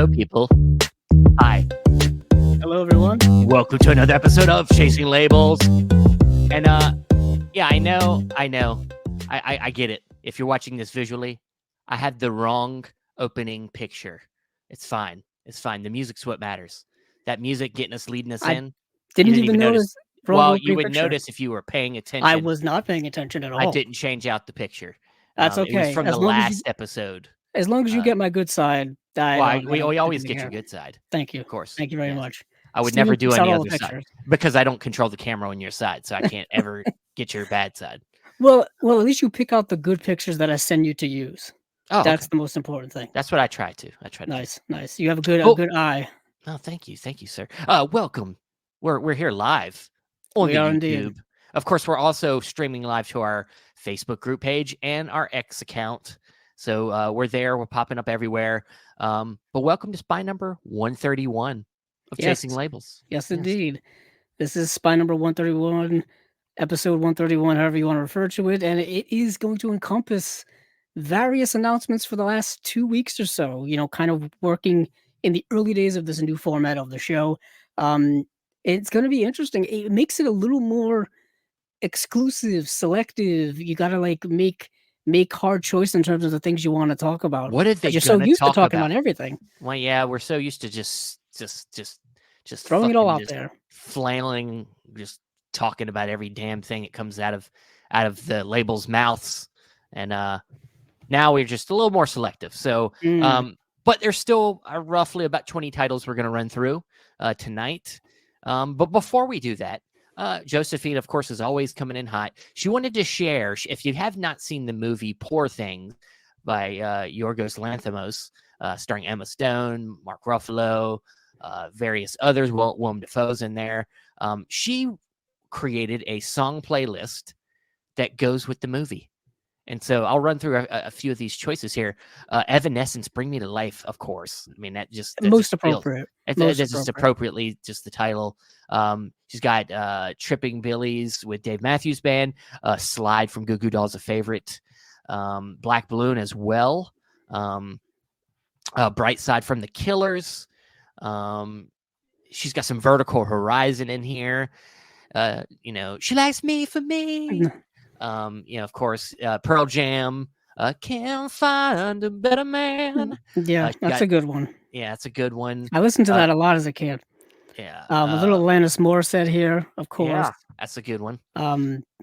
Hello, people. Hi. Hello, everyone. Welcome to another episode of Chasing Labels. And yeah, I know. I get it. If you're watching this visually, I had the wrong opening picture. It's fine. The music's what matters. That music leading us in. Didn't even notice. Well, you would notice if you were paying attention. I was not paying attention at all. I didn't change out the picture. That's okay. It was from the last episode. As long as you get my good side. We always get your good side. Thank you. Of course. Thank you very much. I would never do any other side because I don't control the camera on your side, so I can't ever get your bad side. Well, at least you pick out the good pictures that I send you to use. Oh, that's the most important thing. That's what I try to. Nice. You have a good eye. Oh, thank you, sir. Welcome. We're here live on the YouTube. Indeed. Of course, we're also streaming live to our Facebook group page and our X account. So we're there. We're popping up everywhere. But welcome to spy number 131 of Chasing Labels. Yes, indeed. This is spy number 131, episode 131, however you want to refer to it. And it is going to encompass various announcements for the last 2 weeks or so, kind of working in the early days of this new format of the show. It's going to be interesting. It makes it a little more exclusive, selective. You got to make hard choice in terms of the things you want to talk about. What did they? You're so used to talking about everything. Well, yeah, we're so used to just throwing it all out there, flailing, just talking about every damn thing that comes out of the labels' mouths, and now we're just a little more selective. So, but there's still roughly about 20 titles we're going to run through tonight. But before we do that. Josephine, of course, is always coming in hot. She wanted to share, if you have not seen the movie Poor Things by Yorgos Lanthimos, starring Emma Stone, Mark Ruffalo, various others, Willem Dafoe's in there. She created a song playlist that goes with the movie. And so I'll run through a few of these choices here. Evanescence, Bring Me to Life, of course. I mean, that's most appropriate. That's just appropriately just the title. She's got Tripping Billies with Dave Matthews Band, Slide from Goo Goo Dolls, a favorite, Black Balloon as well, Bright Side from the Killers. She's got some Vertical Horizon in here. She likes me for me. Of course, Pearl Jam, Can't Find a Better Man. Yeah, that's a good one. Yeah, it's a good one. I listened to that a lot as a kid. Yeah. A little Alanis Morissette here, of course. Yeah, that's a good one. She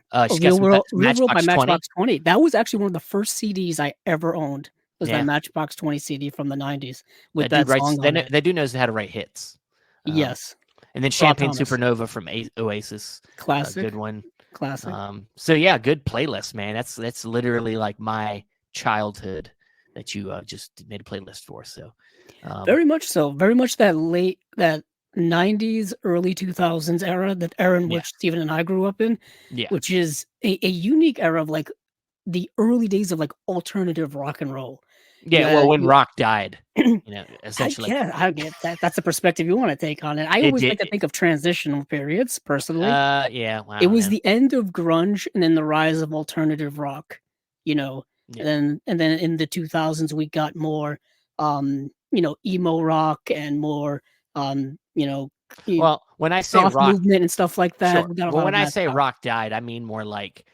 got Real World by Matchbox 20. That was actually one of the first CDs I ever owned. Was that Matchbox 20 CD from the 90s with that song on it. They do know how to write hits. Yes. And then Champagne Supernova from Oasis. Classic. Good one. Classic. So yeah, good playlist, man. That's literally like my childhood that you just made a playlist for. So very much so. Very much that 90s, early 2000s era, that era in which Steven and I grew up in. Yeah. Which is a unique era of like the early days of like alternative rock and roll. Yeah, well, when rock died, essentially. I get that. That's the perspective you want to take on it. I always like to think of transitional periods, personally. Wow, it was the end of grunge and then the rise of alternative rock, and then in the 2000s we got more, emo rock and more, well, when I say rock movement and stuff like that. Sure. Well, when I say rock died, I mean more like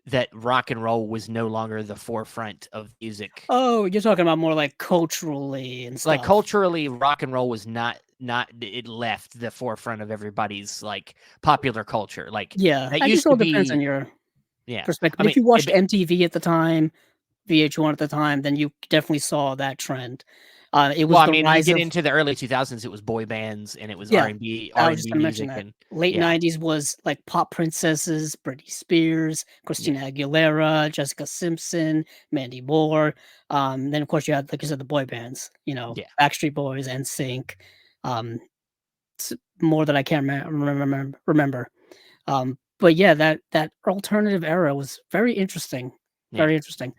that rock and roll was no longer the forefront of music. Oh, you're talking about more like culturally and stuff. Like culturally, rock and roll was not it left the forefront of everybody's like popular culture. Like that used to be. Depends on your perspective. I mean, if you watched MTV at the time, VH1 at the time, then you definitely saw that trend. It was you get into the early 2000s, it was boy bands and it was R&B music. And late 90s was like pop princesses, Britney Spears, Christina Aguilera, Jessica Simpson, Mandy Moore. Then of course you had, like you said, the boy bands, Backstreet Boys, NSYNC. More that I can't remember. But yeah, that alternative era was very interesting. Very interesting.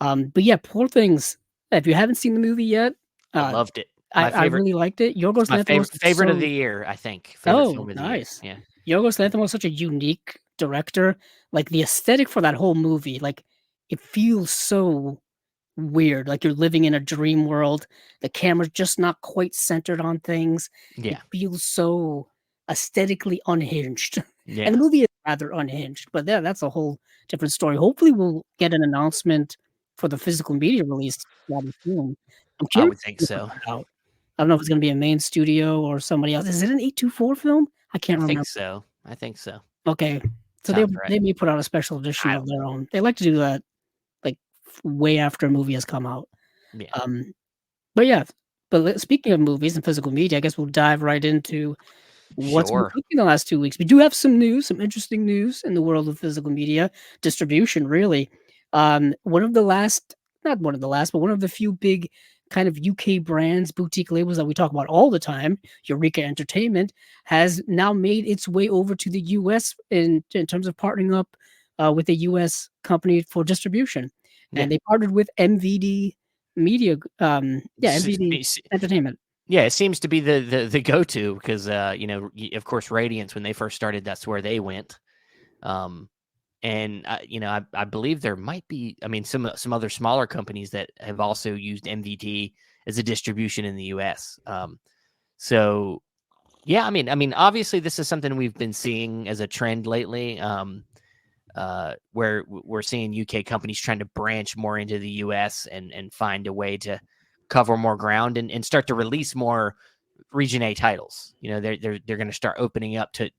But yeah, Poor Things. If you haven't seen the movie yet, I loved it. I really liked it. Yorgos Lanthimos, favorite of the year, I think. Nice. Yeah. Yorgos Lanthimos is such a unique director. Like the aesthetic for that whole movie, like it feels so weird, like you're living in a dream world. The camera's just not quite centered on things. It Yeah. feels so aesthetically unhinged, and the Yeah. movie is rather unhinged, but that's a whole different story. Hopefully, we'll get an announcement for the physical media release rather soon. I'm I curious would think when it so. comes out. I don't know if it's gonna be a main studio or somebody else. Is it an 824 film? I I can't think remember. so. I think so. Okay. So Sounds right. they may put out a special edition I of don't their know. own. They like to do that, like, way after a movie has come out. Yeah. Um, but yeah, but speaking of movies and physical media, I guess we'll dive right into what's been Sure. cooking the last 2 weeks. We do have some news, some interesting news in the world of physical media distribution, really. One of the last, not one of the last, but one of the few big kind of UK brands, boutique labels that we talk about all the time, Eureka Entertainment, has now made its way over to the US in terms of partnering up with a US company for distribution. Yeah. And they partnered with MVD Media, S- MVD s- Entertainment. Yeah, it seems to be the go-to because of course Radiance when they first started that's where they went. Um and I believe there might be some other smaller companies that have also used MVT as a distribution in the US. So yeah, obviously this is something we've been seeing as a trend lately. Where we're seeing UK companies trying to branch more into the US and find a way to cover more ground and start to release more Region A titles. They're going to start opening up to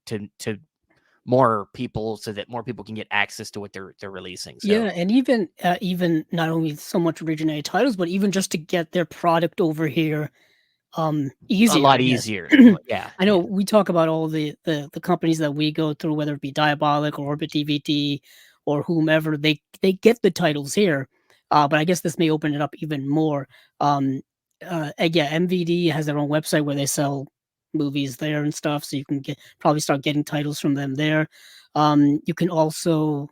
more people so that more people can get access to what they're releasing. So Yeah, and even not only so much originated titles, but even just to get their product over here, a easier, lot I guess. easier. Yeah, I know yeah, we talk about all the companies that we go through, whether it be Diabolic or Orbit DVD or whomever, they get the titles here, but I guess this may open it up even more. And yeah, MVD has their own website where they sell movies there and stuff, so you can probably start getting titles from them there. You can also,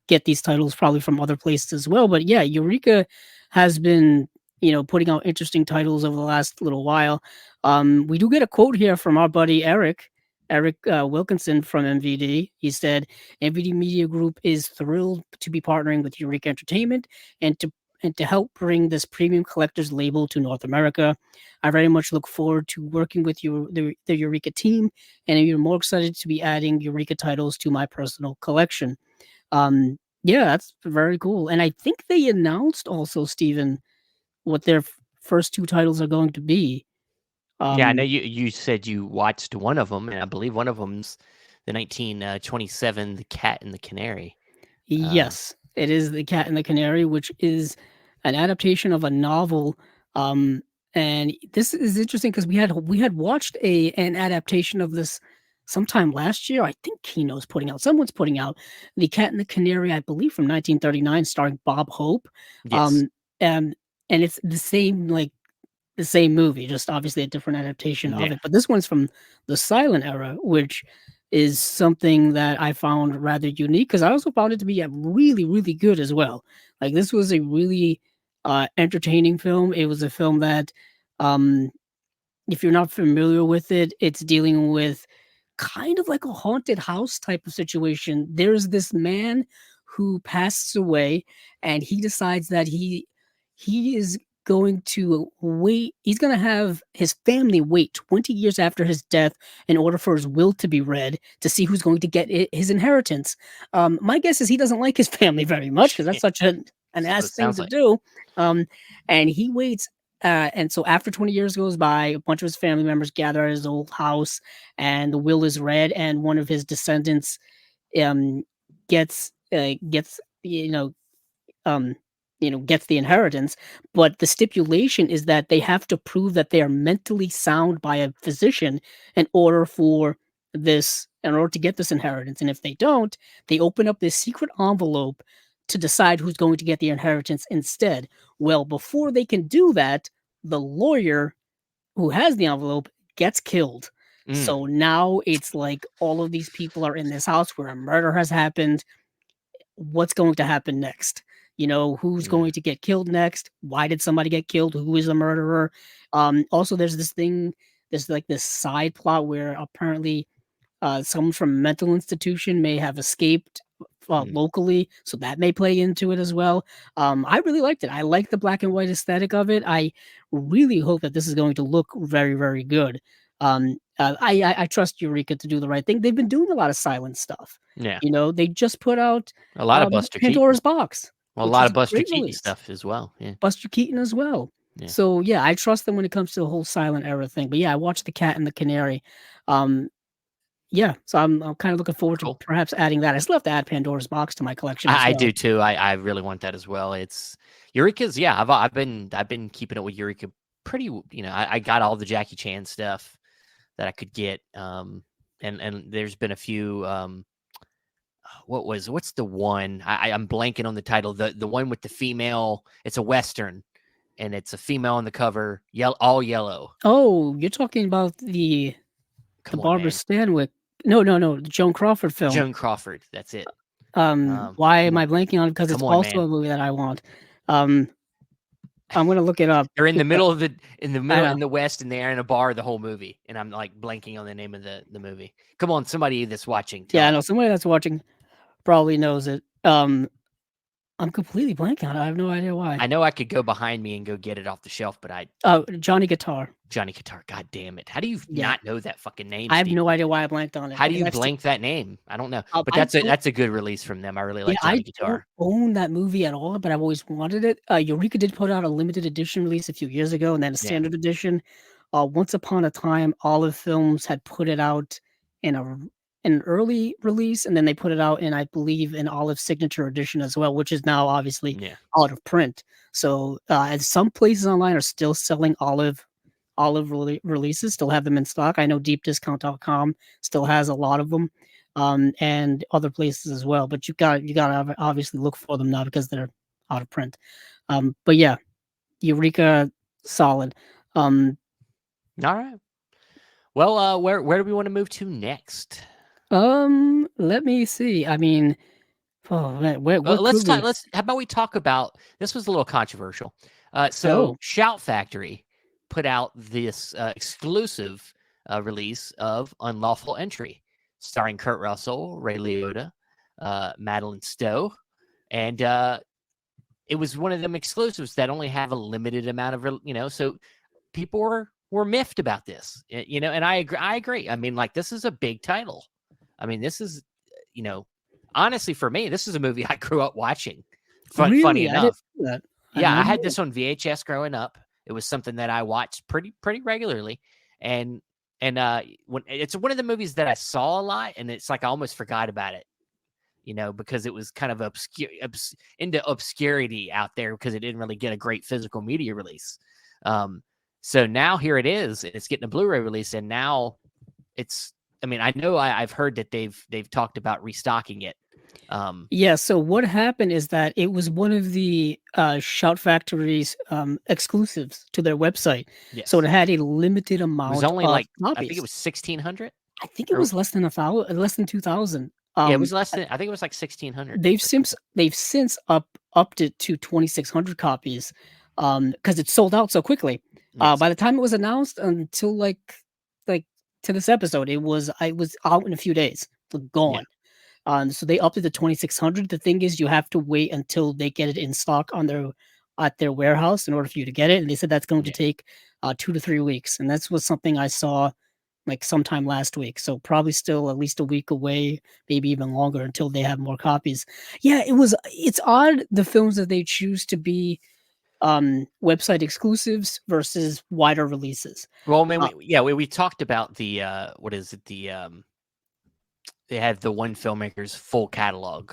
get these titles probably from other places as well. But yeah, Eureka has been, putting out interesting titles over the last little while. We do get a quote here from our buddy Eric Wilkinson from MVD. He said, "MVD Media Group is thrilled to be partnering with Eureka Entertainment and to help bring this premium collector's label to North America. I very much look forward to working with you, the Eureka team, and I'm even more excited to be adding Eureka titles to my personal collection." Yeah, that's very cool. And I think they announced also, Steven, what their first 2 titles are going to be. yeah. I know Um, you said you watched one of them, and I believe one of them's the 1927 The Cat and the Canary. yes, it is The Cat and the Canary, which is an adaptation of a novel. Um, and this is interesting because we had watched an adaptation of this sometime last year. I think Kino's putting out, someone's putting out The Cat and the Canary, I believe from 1939, starring Bob Hope. Yes. Um, and and it's the same movie, just obviously a different adaptation of Yeah. it. But this one's from the silent era, which is something that I found rather unique because I also found it to be really, really good as well. Like this was a really entertaining film. It was a film that, um, if you're not familiar with it, it's dealing with kind of like a haunted house type of situation. There's this man who passes away, and he decides that he is going to wait. He's going to have his family wait 20 years after his death in order for his will to be read to see who's going to get his inheritance. My guess is he doesn't like his family very much because that's such an That's what ass it thing sounds to like. do. Um, and he waits. And so after 20 years goes by, a bunch of his family members gather at his old house, and the will is read, and one of his descendants um gets um gets the inheritance, but the stipulation is that they have to prove that they are mentally sound by a physician in order to get this inheritance. And if they don't, they open up this secret envelope to decide who's going to get the inheritance instead. Well, before they can do that, the lawyer who has the envelope gets killed. Mm, So now it's like all of these people are in this house where a murder has happened. What's going to happen next? Who's mm, going to get killed next? Why did somebody get killed? Who is the murderer? Also, there's this thing, there's like this side plot where apparently someone from a mental institution may have escaped locally, so that may play into it as well. I really liked it. I like the black and white aesthetic of it. I really hope that this is going to look very, very good. I trust Eureka to do the right thing. They've been doing a lot of silent stuff. Yeah. You know, they just put out A lot of Buster Keaton. Pandora's Box, Well, a which lot is of a Buster great Keaton release. stuff as well. Yeah. Buster Keaton as well. Yeah. So yeah, I trust them when it comes to the whole silent era thing. But yeah, I watched The Cat and the Canary. Yeah, so I'm kind of looking forward to Cool. perhaps adding that. I still have to add Pandora's Box to my collection as I well. do too. I really want that as well. It's Eureka's. Yeah, I've been keeping it with Eureka pretty. You know, I got all the Jackie Chan stuff that I could get. And there's been a few. What's the one? I'm blanking on the title. The one with the female. It's a Western, and it's a female on the cover. All yellow. Oh, you're talking about the Barbara Stanwyck. No, the Joan Crawford film. Joan Crawford. That's it. Why am I blanking on it? Because it's also a movie that I want. I'm gonna look it up. They're in the middle of in the West, and they're in a bar the whole movie, and I'm like blanking on the name of the movie. Come on, somebody that's watching. Yeah, I know somebody that's watching probably knows it. I'm completely blanking on it. I have no idea why. I know I could go behind me and go get it off the shelf, but Johnny Guitar. Johnny Guitar. God damn it! How do you not know that fucking name? I have no idea why I blanked on it. How do you blank that name? I don't know. But that's a good release from them. I really like Johnny Guitar. I don't own that movie at all, but I've always wanted it. Eureka did put out a limited edition release a few years ago, and then a standard edition. Once upon a time, Olive Films had put it out in an early release, and then they put it out in, I believe, an Olive Signature edition as well, which is now obviously out of print. So some places online are still selling Olive releases, still have them in stock. I know deepdiscount.com still has a lot of them, and other places as well. But you got to obviously look for them now because they're out of print. But yeah, Eureka, solid. All right. Well, where do we want to move to next? Let me see. I mean, let's how about we talk about this? Was a little controversial. So Shout Factory put out this exclusive release of Unlawful Entry, starring Kurt Russell, Ray Liotta, Madeline Stowe, and it was one of them exclusives that only have a limited amount of, so people were miffed about this, and I agree. I mean, like, this is a big title. I mean, this is, honestly, for me, this is a movie I grew up watching. Funny enough. I had this on VHS growing up. It was something that I watched pretty regularly, and when it's one of the movies that I saw a lot, and it's like I almost forgot about it, because it was kind of into obscurity out there because it didn't really get a great physical media release. So now here it is, and it's getting a Blu-ray release, and now it's. I mean, I know I've heard that they've talked about restocking it. So what happened is that it was one of the Shout Factory's exclusives to their website. Yes. So it had a limited amount. It was only copies. I think it was 1,600. I think it was less than 1,000, less than 2,000. It was less than. I think it was like 1,600. They've since upped it to 2,600 copies because it sold out so quickly. Yes. By the time it was announced, until like to this episode, it was out in a few days, gone. Yeah. So they upped it to 2,600. The thing is, you have to wait until they get it in stock at their warehouse in order for you to get it. And they said that's going to take 2 to 3 weeks. And that was something I saw like sometime last week. So probably still at least a week away, maybe even longer until they have more copies. Yeah, it's odd, the films that they choose to be website exclusives versus wider releases. Well, I mean, we talked about the what is it? They had the one filmmaker's full catalog.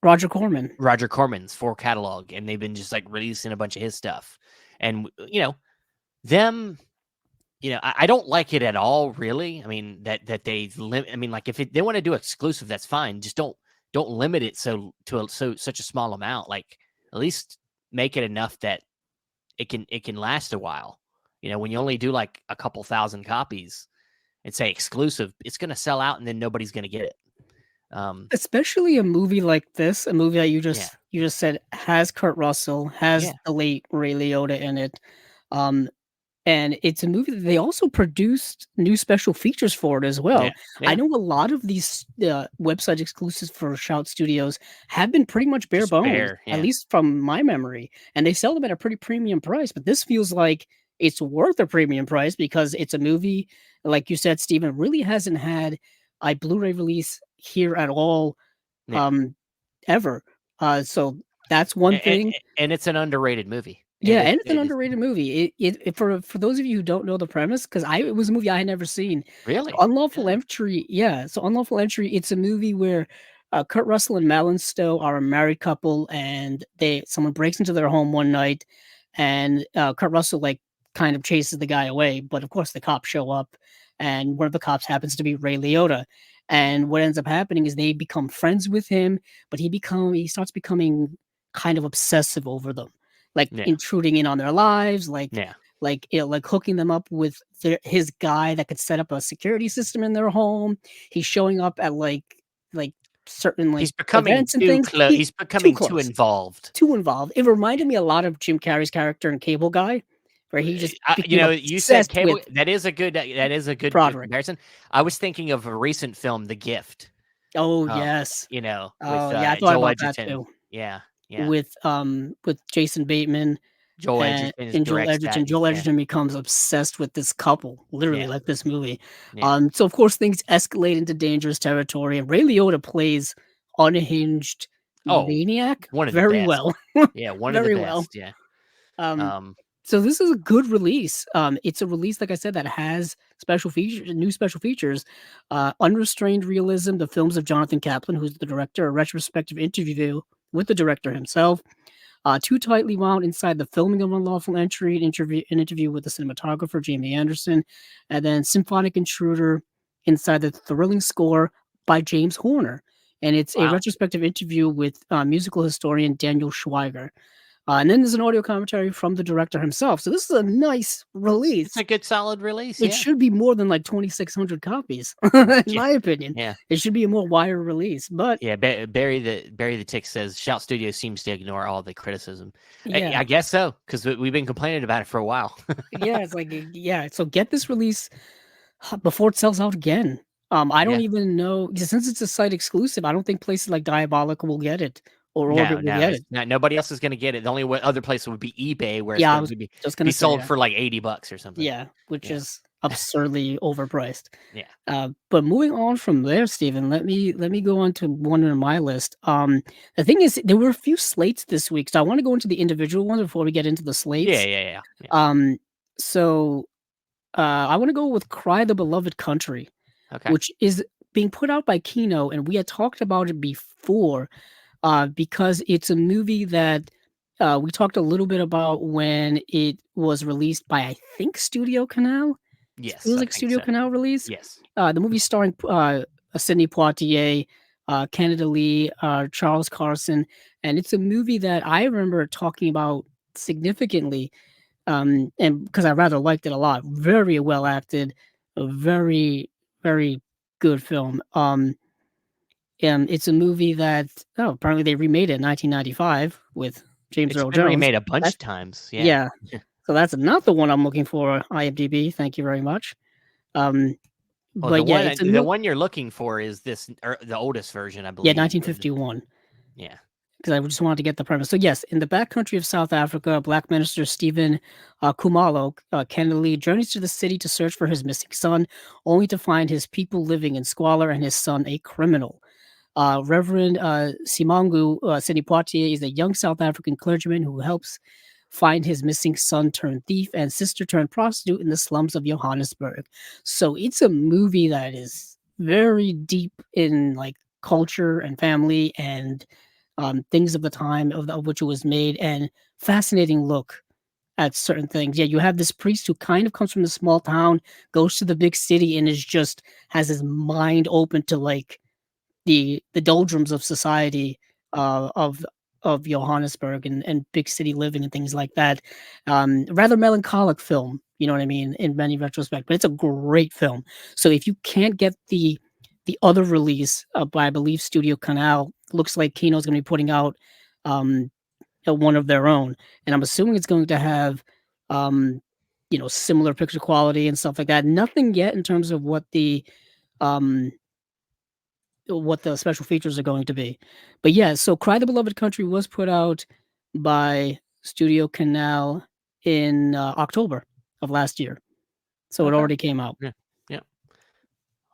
Roger Corman's full catalog, and they've been just like releasing a bunch of his stuff. And them, I don't like it at all, really. I mean that they limit. I mean, like if they want to do exclusive, that's fine. Just don't limit it to such a small amount. Like at least make it enough that it can last a while. When you only do like a couple thousand copies and say exclusive, it's going to sell out and then nobody's going to get it. Especially a movie like this, a movie that you just said has Kurt Russell, has the late Ray Liotta in it. and it's a movie that they also produced new special features for it as Yeah. well. I Yeah. know a lot of these, website exclusives for Shout Studios have been pretty much bare Just bones, bare. at Yeah. least from my memory, and they sell them at a pretty premium price, but this feels like it's worth a premium price because it's a movie, like you said, Steven, really hasn't had a Blu-ray release here at all, Yeah. um, ever. So that's one And, thing. it's an underrated movie. Yeah, and it's an It is underrated movie. It for those of you who don't know the premise, because it was a movie I had never seen. So really. Unlawful Yeah. Entry, yeah. So Unlawful Entry, it's a movie where Kurt Russell and Madeline Stowe are a married couple, and someone breaks into their home one night, and Kurt Russell like kind of chases the guy away, but of course the cops show up, and one of the cops happens to be Ray Liotta. And what ends up happening is they become friends with him, but he starts becoming kind of obsessive over them, like Yeah. intruding in on their lives, Yeah. like hooking them up with his guy that could set up a security system in their home. He's showing up at like certain like He's becoming events and too things. close. He's Too becoming too close, involved. too involved. It Yeah. reminded me a lot of Jim Carrey's character in Cable Guy, where he just You became know, you said obsessed cable. with That is a good. That is a good Broderick. comparison. I was thinking of a recent film, The Gift. Oh yes. You know, with Oh yeah, I thought Joel about that Edgerton. too. Yeah. Yeah. With Jason Bateman Joel Edgerton and Joel directs that. Edgerton. Joel Yeah. Edgerton becomes obsessed with this couple, literally Yeah. like this movie. Yeah. So of course things escalate into dangerous territory, and Ray Liotta plays unhinged Oh, maniac one of the very best. well, Yeah, one of the very well. best. Yeah. Um, Um. so this is a good release. It's a release, like I said, that has new special features, unrestrained realism, the films of Jonathan Kaplan, who's the director, a retrospective interview with the director himself, Too Tightly Wound inside the filming of Unlawful Entry, an interview with the cinematographer Jamie Anderson, and then Symphonic Intruder inside the thrilling score by James Horner. And it's a Wow. retrospective interview with musical historian Daniel Schweiger. And then there's an audio commentary from the director himself. So this is a nice It's a release. good, solid release. It Yeah. should be more than like 2,600 copies, in Yeah. my opinion. Yeah. It should be a more wider release. But Yeah. Barry the Tick says Shout Studio seems to ignore all the criticism. yeah, I guess so, because we've been complaining about it for a while. yeah, it's like yeah. So get this release before it sells out again. I don't Yeah. even know since it's a site exclusive. I don't think places like Diabolical will get it or No, Orbit will no, get it's it. not. Nobody else is going to get it. The only other place would be eBay, where it's Yeah, I going was to just be gonna say sold that. for like $80 or something. Yeah, which Yeah. is absurdly overpriced. Yeah. But moving on from there, Stephen, let me go on to one on my list. The thing is, there were a few slates this week, so I want to go into the individual ones before we get into the Yeah. slates. Yeah. Yeah. Yeah. Um, so I want to go with "Cry the Beloved Country," Okay. which is being put out by Kino, and we had talked about it before, because it's a movie that we talked a little bit about when it was released by, I think, Studio Canal. It Yes, feels I like a think Studio so. Canal release. Yes. The movie starring Sidney Poitier, Canada Lee, Charles Carson, and it's a movie that I remember talking about significantly, and because I rather liked it a lot. Very well acted, a very very good film. And it's a movie that apparently they remade it in 1995 with James It's Earl been Jones. remade a bunch That's of times. Yeah. yeah. So that's not the one I'm looking for. IMDb. Thank you very much. Um, Well, but yeah, it's a the one you're looking for is this, the oldest version, I yeah, believe. 1951. Yeah. Because I just wanted to get the premise. So yes, in the backcountry of South Africa, Black minister Stephen Kumalo Kennedy journeys to the city to search for his missing son, only to find his people living in squalor and his son a criminal. Reverend Simangu Sidney Poitier is a young South African clergyman who helps find his missing son turned thief and sister turned prostitute in the slums of Johannesburg. So it's a movie that is very deep in like culture and family and things of the time of which it was made, and fascinating look at certain things. Yeah, you have this priest who kind of comes from a small town, goes to the big city, and is just has his mind open to like the doldrums of society, uh, of of Johannesburg and big city living and things like that. Rather melancholic film, you know what I mean, in many retrospect, but it's a great film. So if you can't get the other release by I believe Studio Canal, looks like Kino's going to be putting out one of their own, and I'm assuming it's going to have um, similar picture quality and stuff like that. Nothing yet in terms of um what the special features are going to be. But yeah, so Cry the Beloved Country was put out by Studio Canal in October of last year. So it Okay. already came out. Yeah. Yeah.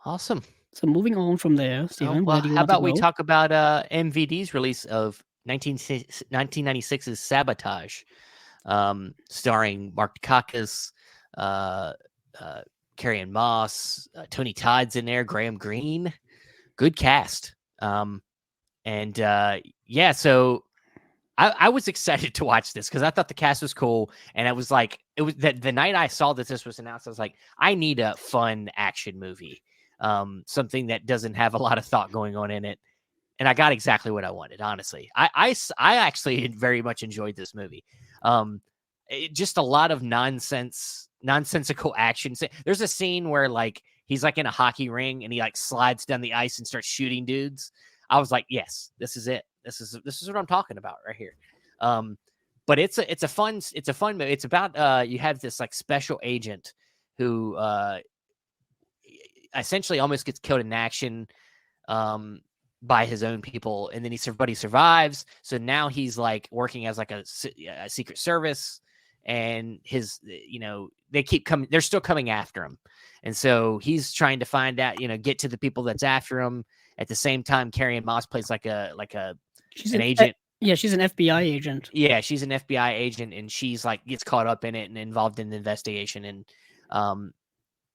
Awesome. So moving on from there, Oh, Stephen, where well, do you how want to about we go? talk about MVD's release of 1996's Sabotage, starring Mark Dacascos, uh, Carrie Ann Moss, Tony Todd's in there, Graham Greene. Good cast. And yeah, so I was excited to watch this because I thought the cast was cool. And it was like, it was the night I saw that this was announced, I was like, I need a fun action movie. Something that doesn't have a lot of thought going on in it. And I got exactly what I wanted, honestly. I actually very much enjoyed this movie. Just a lot of nonsensical action. There's a scene where like he's like in a hockey ring and he like slides down the ice and starts shooting dudes. I was like, yes, this is it. This is what I'm talking about right here. But it's a fun movie. It's about you have this like special agent who essentially almost gets killed in action by his own people, and then but he survives. So now he's like working as like a secret service, and they keep coming. They're still coming after him, and so he's trying to find out, get to the people that's after him. At the same time, Carrie Ann Moss plays like She's an agent. Yeah, she's an FBI agent. Yeah, she's an FBI agent, and she's like gets caught up in it and involved in the investigation, and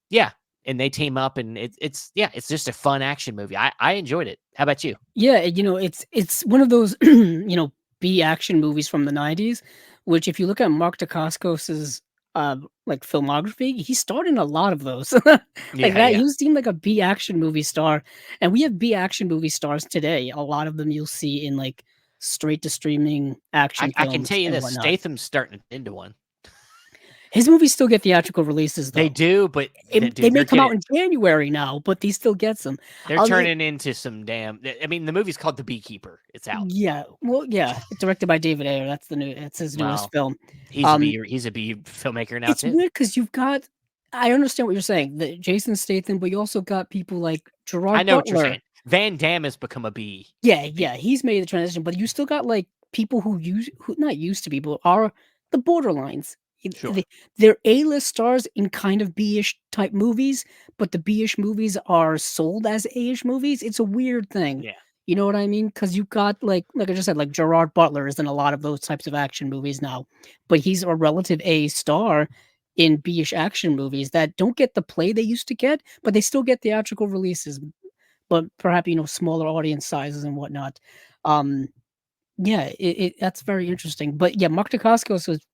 yeah, and they team up, and it's just a fun action movie. I enjoyed it. How about you? Yeah, it's one of those B action movies from the 90s, which if you look at Mark Dacascos's like filmography, he starred in a lot of those. Like Yeah, that, yeah. he seemed like a B action movie star. And we have B action movie stars today. A lot of them you'll see in like straight to streaming action I can films tell you and this: whatnot. Statham's starting into one. His movies still get theatrical releases though. They do, but They may come out in January now, but he still gets them. they're turning into some damn. I mean, the movie's called The Beekeeper. It's out. Yeah, well, yeah, it's directed by David Ayer. It's his newest film. He's a B filmmaker now It's too. weird because you've got. I understand what you're saying, the Jason Statham, but you also got people like Gerard I know Butler. what you're saying. Van Damme has become a B. Yeah, he's made the transition, but you still got like people who not used to be, but are the borderlines. Sure. They're A-list stars in kind of B-ish type movies, but the B-ish movies are sold as A-ish movies. It's a weird thing. Yeah. You know what I mean? Because you've got like I just said, like Gerard Butler is in a lot of those types of action movies now, but he's a relative A star in B-ish action movies that don't get the play they used to get, but they still get theatrical releases, but perhaps smaller audience sizes and whatnot. Yeah, that's very interesting. But yeah, Mark Dacascos was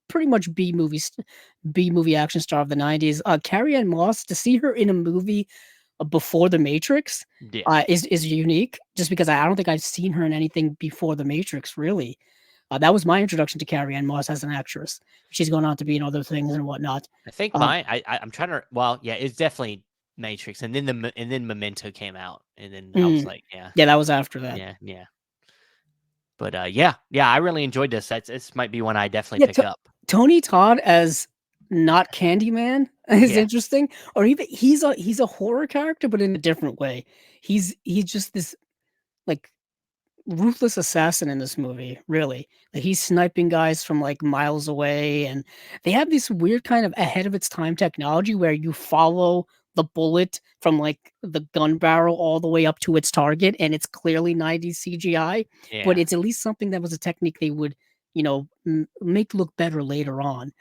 pretty much B movie action star of the 90s. Carrie Ann Moss, to see her in a movie before The Matrix is unique, just because I don't think I've seen her in anything before The Matrix, really. That was my introduction to Carrie Ann Moss as an actress. She's gone on to be in other things and whatnot. I think I'm trying to. Well, yeah, it's definitely Matrix, and then Memento came out, and then I was like, yeah, that was after that. Yeah. But yeah, I really enjoyed this. This might be one I definitely pick up. Tony Todd as not Candyman is interesting, or even he's a horror character, but in a different way. He's just this like ruthless assassin in this movie, really. Like he's sniping guys from like miles away, and they have this weird kind of ahead of its time technology where you follow the bullet from like the gun barrel all the way up to its target, and it's clearly 90s CGI, but it's at least something that was a technique they would make look better later on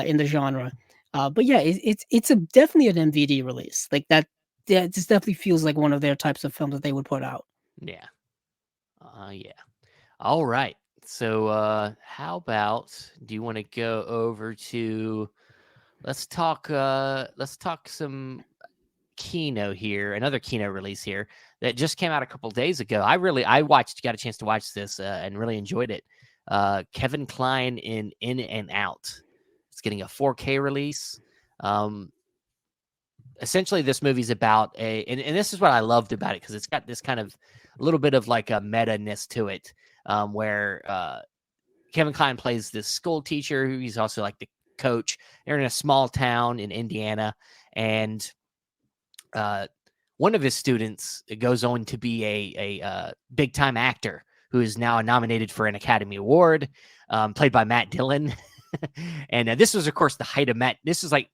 in the genre. But yeah, it's definitely an MVD release. Like that just definitely feels like one of their types of films that they would put out. Yeah. Yeah. All right. So how about, do you want to go over to, let's talk some Kino here, another Kino release here that just came out a couple days ago. I got a chance to watch this and really enjoyed it. Kevin Kline in and Out. It's getting a 4K release. Essentially, this movie's about and this is what I loved about it, because it's got this kind of a little bit of like a meta-ness to it, where Kevin Kline plays this school teacher who he's also like coach. They're in a small town in Indiana, and one of his students goes on to be a big time actor who is now nominated for an Academy Award, played by Matt Dillon. And this was, of course, the height of Matt. This is like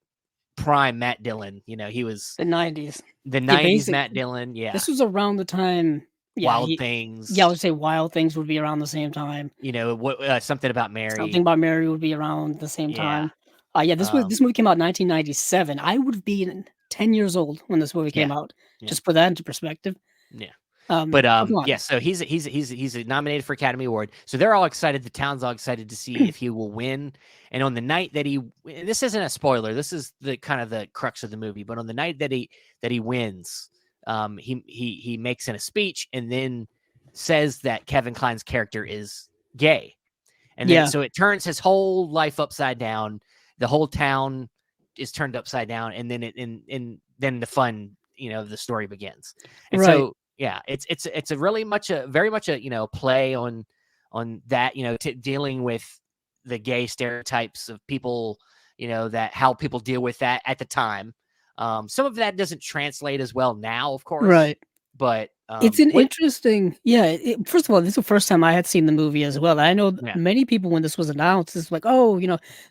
prime Matt Dillon. He was the 90s. the 90s Matt Dillon. Yeah. This was around the time. Yeah, Wild Things. Yeah, I would say Wild Things would be around the same time. Something About Mary. Something About Mary would be around the same time. This movie came out in 1997. I would have been 10 years old when this movie came out. Just put that into perspective. Yeah. So he's nominated for Academy Award. So they're all excited. The town's all excited to see if he will win. And on the night that this isn't a spoiler. This is the kind of the crux of the movie. But on the night that he wins, he makes in a speech and then says that Kevin Kline's character is gay. And then so it turns his whole life upside down. The whole town is turned upside down, and then then the fun, the story begins. And so it's a very much a play on that, dealing with the gay stereotypes of people, that how people deal with that at the time. Some of that doesn't translate as well now, of course. Right. But it's an interesting, first of all, this is the first time I had seen the movie as well. I know many people, when this was announced, it's like, oh,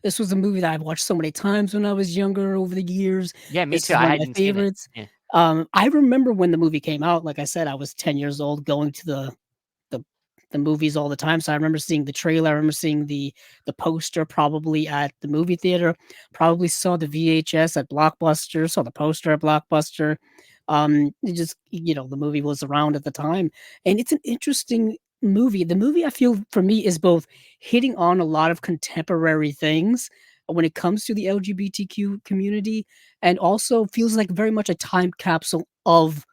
this was a movie that I've watched so many times when I was younger over the years. Yeah, me this too. Is one I of my hadn't favorites. Seen it. Yeah. I remember when the movie came out. Like I said, I was 10 years old, going to the movies all the time. So I remember seeing the trailer. I remember seeing the poster probably at the movie theater. Probably saw the VHS at Blockbuster. Saw the poster at Blockbuster. The movie was around at the time, and it's an interesting movie. The movie, I feel, for me, is both hitting on a lot of contemporary things when it comes to the LGBTQ community, and also feels like very much a time capsule of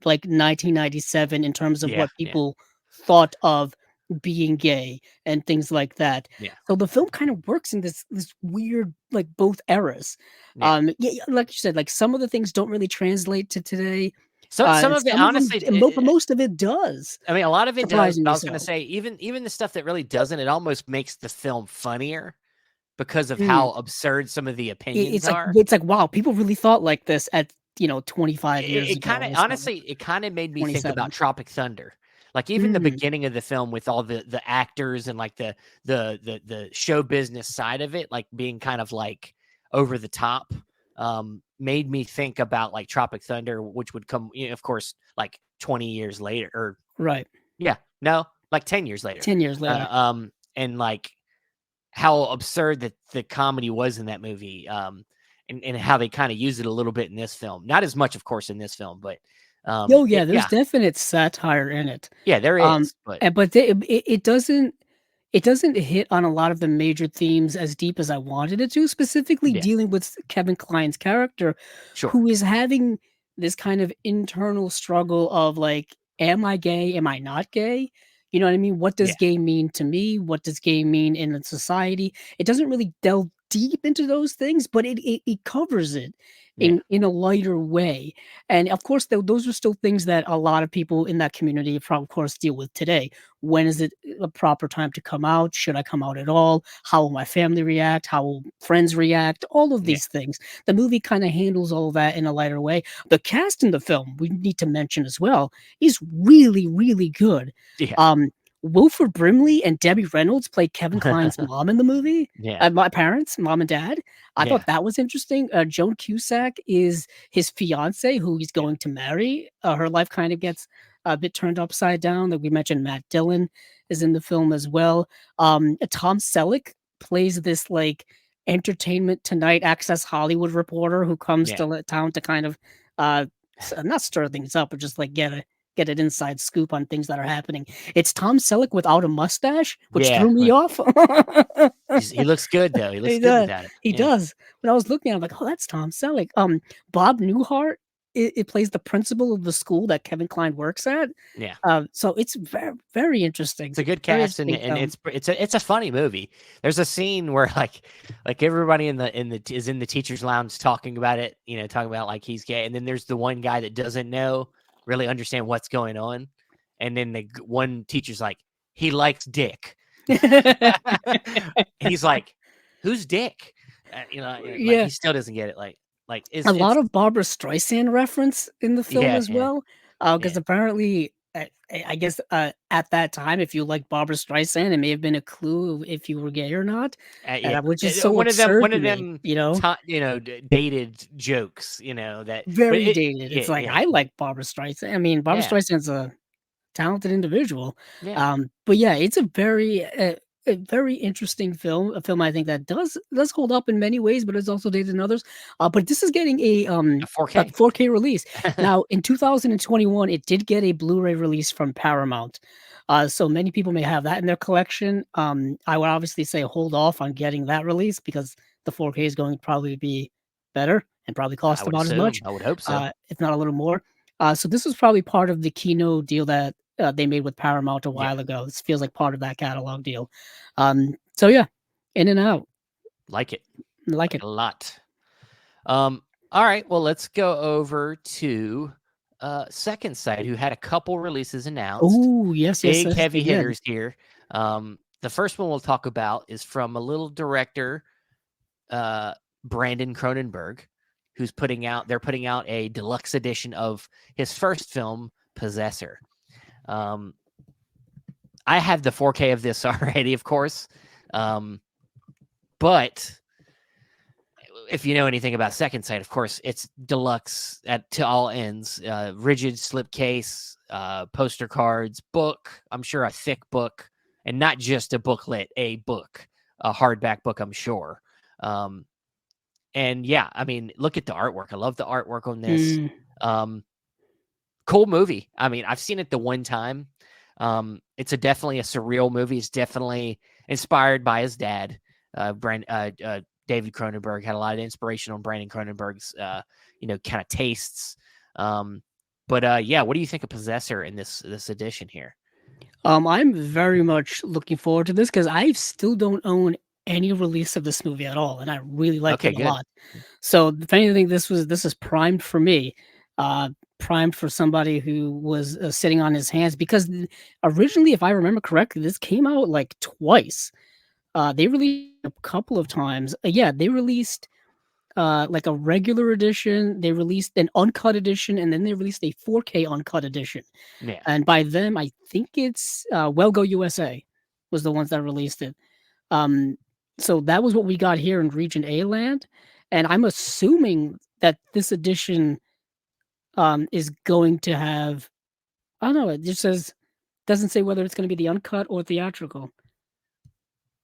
like 1997 in terms of what people thought of being gay and things like that. Yeah. So the film kind of works in this weird, like, both eras. Like you said, like some of the things don't really translate to today. Some of it, honestly, but most of it does. I mean, a lot of it does. But I was going to say, even the stuff that really doesn't, it almost makes the film funnier because of how absurd some of the opinions are. It's like, wow, people really thought like this at 25 years ago. It kind of made me think about Tropic Thunder. Like even the beginning of the film with all the actors and like the show business side of it, like being kind of like over the top, made me think about like Tropic Thunder, which would come, of course, like 20 years later, or like 10 years later. 10 years later. And like how absurd that the comedy was in that movie, and how they kind of use it a little bit in this film. Not as much, of course, in this film, but. There's definite satire in it. Yeah, there is. But it doesn't hit on a lot of the major themes as deep as I wanted it to, specifically dealing with Kevin Kline's character, who is having this kind of internal struggle of like, am I gay? Am I not gay? You know what I mean? What does gay mean to me? What does gay mean in society? It doesn't really delve deep into those things, but it covers it in a lighter way. And of course, those are still things that a lot of people in that community, of course, deal with today. When is it a proper time to come out? Should I come out at all? How will my family react? How will friends react? All of these things. The movie kind of handles all of that in a lighter way. The cast in the film, we need to mention as well, is really, really good. Wilford Brimley and Debbie Reynolds played Kevin Kline's mom in the movie. My parents, mom and dad. I thought that was interesting. Joan Cusack is his fiance, who he's going to marry. Her life kind of gets a bit turned upside down. Like we mentioned, Matt Dillon is in the film as well. Tom Selleck plays this like Entertainment Tonight Access Hollywood reporter who comes to town to kind of not stir things up, but just like get an inside scoop on things that are happening. It's Tom Selleck without a mustache, which threw me off. He looks good though. He looks good without it. He does. When I was looking, I'm like, oh, that's Tom Selleck. Bob Newhart, it plays the principal of the school that Kevin Kline works at. So it's very, very interesting. It's a good cast, and it's a funny movie. There's a scene where like everybody in the teacher's lounge talking about it, talking about like he's gay, and then there's the one guy that doesn't really understand what's going on, and then the one teacher's like, he likes dick. He's like, who's Dick? Like Yeah. he still doesn't get it. Like A it's lot of Barbara Streisand reference in the film yeah, as yeah, well, because yeah. apparently, I guess, at that time, if you like Barbara Streisand, it may have been a clue if you were gay or not, Yeah, which is so one absurd to of me, them, you know? dated jokes, but Very it, dated. yeah, It's like, yeah, I like Barbara Streisand. I mean, Barbara yeah, Streisand's a talented individual. yeah. But yeah, it's a very interesting film. A film I think that does hold up in many ways, but it's also dated in others. But this is getting A a 4K. 4K release. Now, in 2021, it did get a Blu-ray release from Paramount. So many people may have that in their collection. I would obviously say hold off on getting that release because the 4K is going to probably be better and probably I cost would about as assume. much, I would hope so. if not a little more. So this was probably part of the Kino deal that they made with Paramount a Yeah, while ago. This feels like part of that catalog deal. So yeah, in and out, like it, like like it. a lot. All right. Well, let's go over to Second Sight, who had a couple releases announced. Oh yes, yes, Big yes, they heavy did. hitters here. The first one we'll talk about is from a little director, Brandon Cronenberg, they're putting out a deluxe edition of his first film, Possessor. I have the 4K of this already, of course. But if you know anything about Second Sight, of course, it's deluxe to all ends. Rigid slipcase, poster cards, book. I'm sure a thick book, and not just a booklet, a book, a hardback book. I'm sure. And yeah, I mean, look at the artwork. I love the artwork on this. Cool movie. I mean, I've seen it the one time. It's definitely a surreal movie. It's definitely inspired by his dad, David Cronenberg. Had a lot of inspiration on Brandon Cronenberg's, kind of tastes. But yeah, what do you think of Possessor in this edition here? I'm very much looking forward to this because I still don't own any release of this movie at all, and I really like Okay, it a good. lot. So if anything, this is primed for me. Primed for somebody who was sitting on his hands because originally, if I remember correctly, this came out like twice. They released a couple of times. Yeah, they released like a regular edition. They released an uncut edition, and then they released a 4K uncut edition. Yeah. And by them, I think it's Well Go USA was the ones that released it. Um, so that was what we got here in Region A land, and I'm assuming that this edition is going to have. I don't know. It just doesn't say whether it's going to be the uncut or theatrical.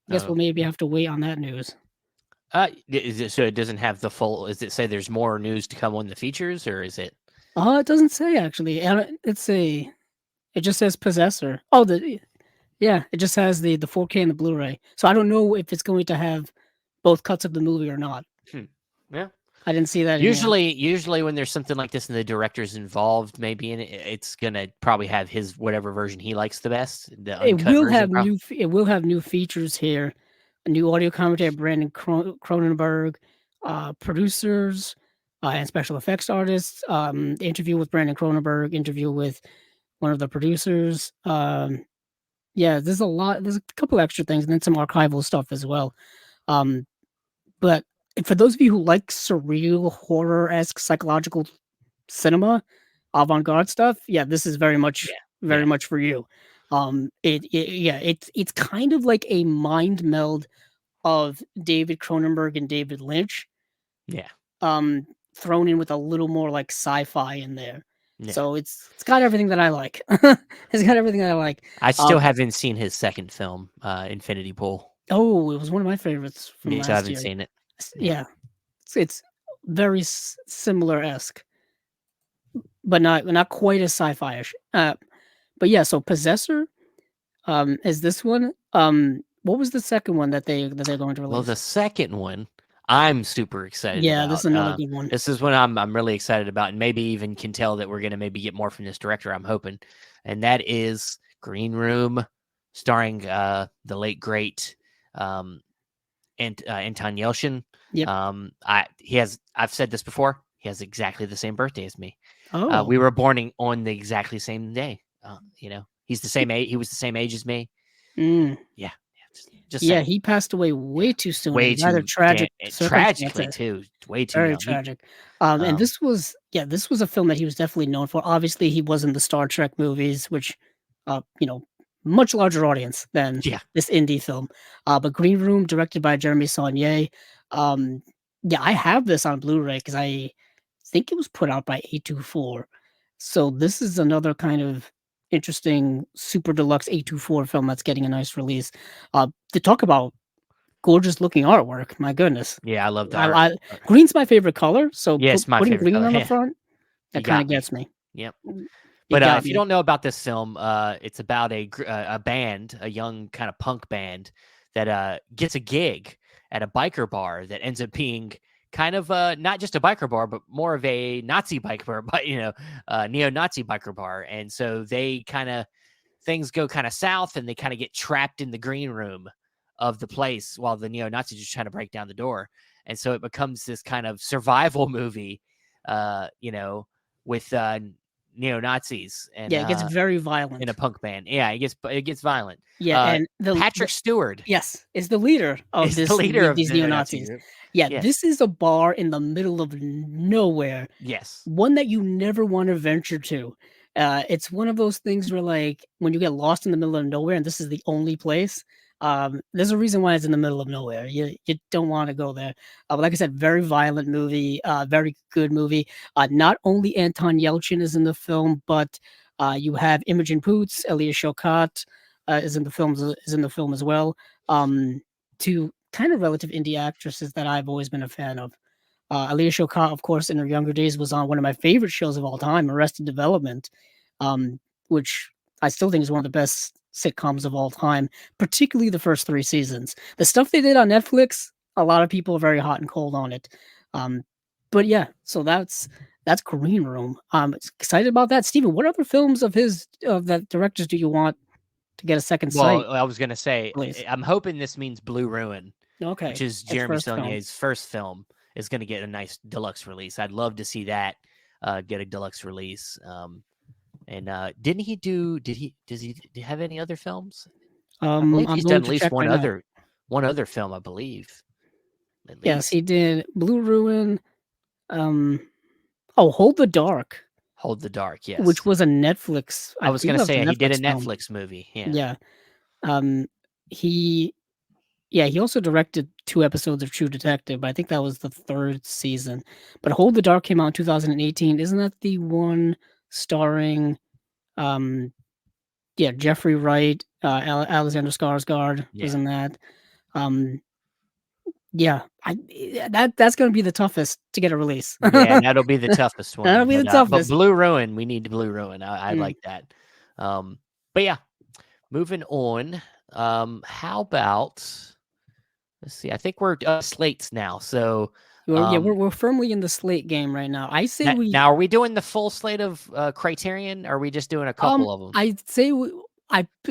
I guess we'll Oh. maybe have to wait on that news. Is it so it doesn't have the full? Does it say there's more news to come on the features, or is it? It doesn't say actually. It just says Possessor. Oh, yeah, it just has the 4K and the Blu-ray. So I don't know if it's going to have both cuts of the movie or not. Yeah. I didn't see that in here. Usually when there's something like this and the director's involved, maybe in it, it's gonna probably have his whatever version he likes the best. The uncut version, probably. It will have new features here. A new audio commentary by Brandon Cronenberg, producers and special effects artists. Interview with Brandon Cronenberg. Interview with one of the producers. Yeah, there's a lot. There's a couple extra things, and then some archival stuff as well. But for those of you who like surreal, horror-esque, psychological cinema, avant-garde stuff, yeah, this is very much for you. It's kind of like a mind meld of David Cronenberg and David Lynch, Yeah. thrown in with a little more like sci-fi in there. Yeah. So it's got everything that I like. It's got everything that I like. I still haven't seen his second film, Infinity Pool. Oh, it was one of my favorites from So I last haven't year. seen it. Yeah, it's very similar-esque, but not quite as sci-fi-ish. But yeah, so Possessor is this one. What was the second one that they're going to release? Well, the second one I'm super excited Yeah, about. this is another good one. This is one I'm really excited about, and maybe even can tell that we're gonna maybe get more from this director. I'm hoping, and that is Green Room, starring the late great Anton Yelchin. Yep. I've said this before. He has exactly the same birthday as me. Oh, We were born on the exactly same day. He's the same age. He was the same age as me. Mm. Yeah. Just Yeah, saying. he passed away way Yeah. too soon Way in rather too tragic tragically circumstances. too. Way too Very young. tragic. And Um, this was a film that he was definitely known for. Obviously, he was in the Star Trek movies, which, you know, much larger audience than yeah. this indie film. But Green Room, directed by Jeremy Saulnier. Um, yeah, I have this on Blu-ray because I think it was put out by 824. So this is another kind of interesting super deluxe 824 film that's getting a nice release. To talk about gorgeous looking artwork, my goodness. Yeah, I love the art. I green's my favorite color, so Yes, my putting favorite green color. on the Yeah, front, you that kinda got me. gets me. Yep. Mm, it But got if you me. don't know about this film, it's about a band, a young kind of punk band that gets a gig at a biker bar that ends up being kind of not just a biker bar, but more of a Nazi biker bar, but neo-Nazi biker bar. And so they kind of things go kind of south, and they kind of get trapped in the green room of the place while the neo-Nazis are trying to break down the door. And so it becomes this kind of survival movie, with neo Nazis and Yeah, it gets very in a violent. punk band. Yeah, it gets violent. Yeah, and the Patrick Stewart yes, is the leader of is the leader of these the neo-Nazi neo-Nazis. group. Yeah, Yes, this is a bar in the middle of nowhere, yes, one that you never wanna venture to. It's one of those things where, like, when you get lost in the middle of nowhere and this is the only place, there's a reason why it's in the middle of nowhere. You don't wanna go there. But like I said, very violent movie, very good movie. Not only Anton Yelchin is in the film, but, you have Imogen Poots, Elia Shawkat, is in the film as well. Um, 2 kind of relative indie actresses that I've always been a fan of. Alia Shawkat, of course, in her younger days was on one of my favorite shows of all time, Arrested Development, which I still think is one of the best sitcoms of all time, particularly the first 3 seasons. The stuff they did on Netflix, a lot of people are very hot and cold on it. Um, but yeah, so that's Green Room. Excited about that. Steven, what other films of that directors do you want to get a second sight, Well, I was gonna say, please? I'm hoping this means Blue Ruin, which Okay, is his Jeremy first film. Saulnier's first film, is gonna get a nice deluxe release. I'd love to see that get a deluxe release. And didn't he do? Does he have any other films? I believe I'm he's going done at to least check right now. one other film, I believe. At Yes, least he did Blue Ruin, um, oh, Hold the Dark, Hold the Dark. which Yes, was a Netflix I I was believe gonna that was a say he did a Netflix film. Netflix movie. Yeah. Yeah, um, he yeah, he also directed 2 episodes of True Detective, but I think that was the 3rd season. But Hold the Dark came out in 2018, isn't that the one starring, um, yeah, Jeffrey Wright, Alexander Skarsgård was Yeah. in that, um, yeah, that's gonna be the toughest to get a release. Yeah, that'll be the toughest That'll one, be the but toughest. Blue Ruin, we need Blue Ruin. I Mm. like that. But yeah, moving on. How about let's see. I think we're slates now. So, um, We're firmly in the slate game right now. I say we now are we doing the full slate of Criterion? Or are we just doing a couple of them? I'd say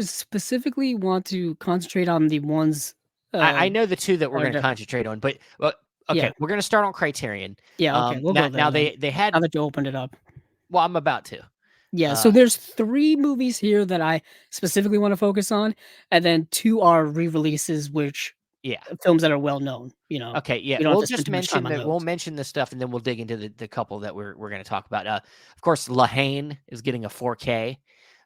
specifically want to concentrate on the ones, I know the two that we're are going to the concentrate on, but well, yeah, okay, we're going to start on Criterion. yeah, okay, we'll Now, go there then, they had now that you opened it up. well, I'm about to. Yeah, Uh, so there's 3 movies here that I specifically wanna focus on, and then 2 are re-releases, which yeah. films that are well known, you know? Okay, yeah, You don't have we'll to spend just too much time mention on that we'll those. mention the stuff, and then we'll dig into the couple that we're going to talk about. Of course, Lahane is getting a 4K,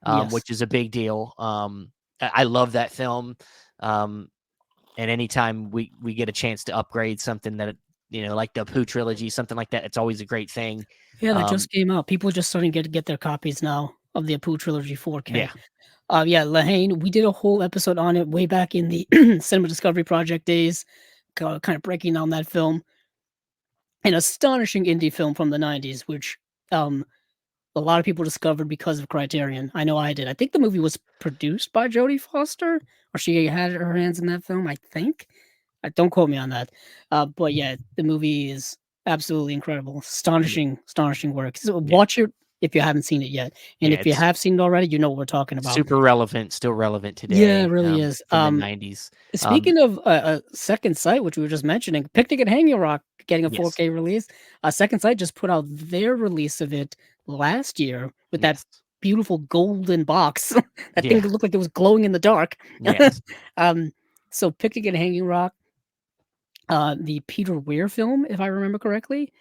Yes. which is a big deal. I love that film, and anytime we get a chance to upgrade something that like the Apu trilogy, something like that, it's always a great thing. Yeah, that Um, just came out. People are just starting to get their copies now of the Apu trilogy 4K. yeah, Yeah, Lahane, we did a whole episode on it way back in the Cinema Discovery Project days, kind of breaking down that film. An astonishing indie film from the '90s, which, um, a lot of people discovered because of Criterion. I know I did. I think the movie was produced by Jodie Foster, or she had her hands in that film, I think. Don't quote me on that. But yeah, the movie is absolutely incredible. yeah, Astonishing work. So yeah, watch it if you haven't seen it yet. And yeah. if you It's have seen it already, you know what we're talking about. super relevant, still relevant Yeah, it today. really is. From the '90s. Um, Speaking of Second Sight, which we were just mentioning, Picnic at Hanging Rock getting a yes, 4K release. Second Sight just put out their release of it last year with that yes, beautiful golden box. That thing yeah, that looked like it was glowing in the dark. yes. um, So Picnic at Hanging Rock, the Peter Weir film, if I remember correctly.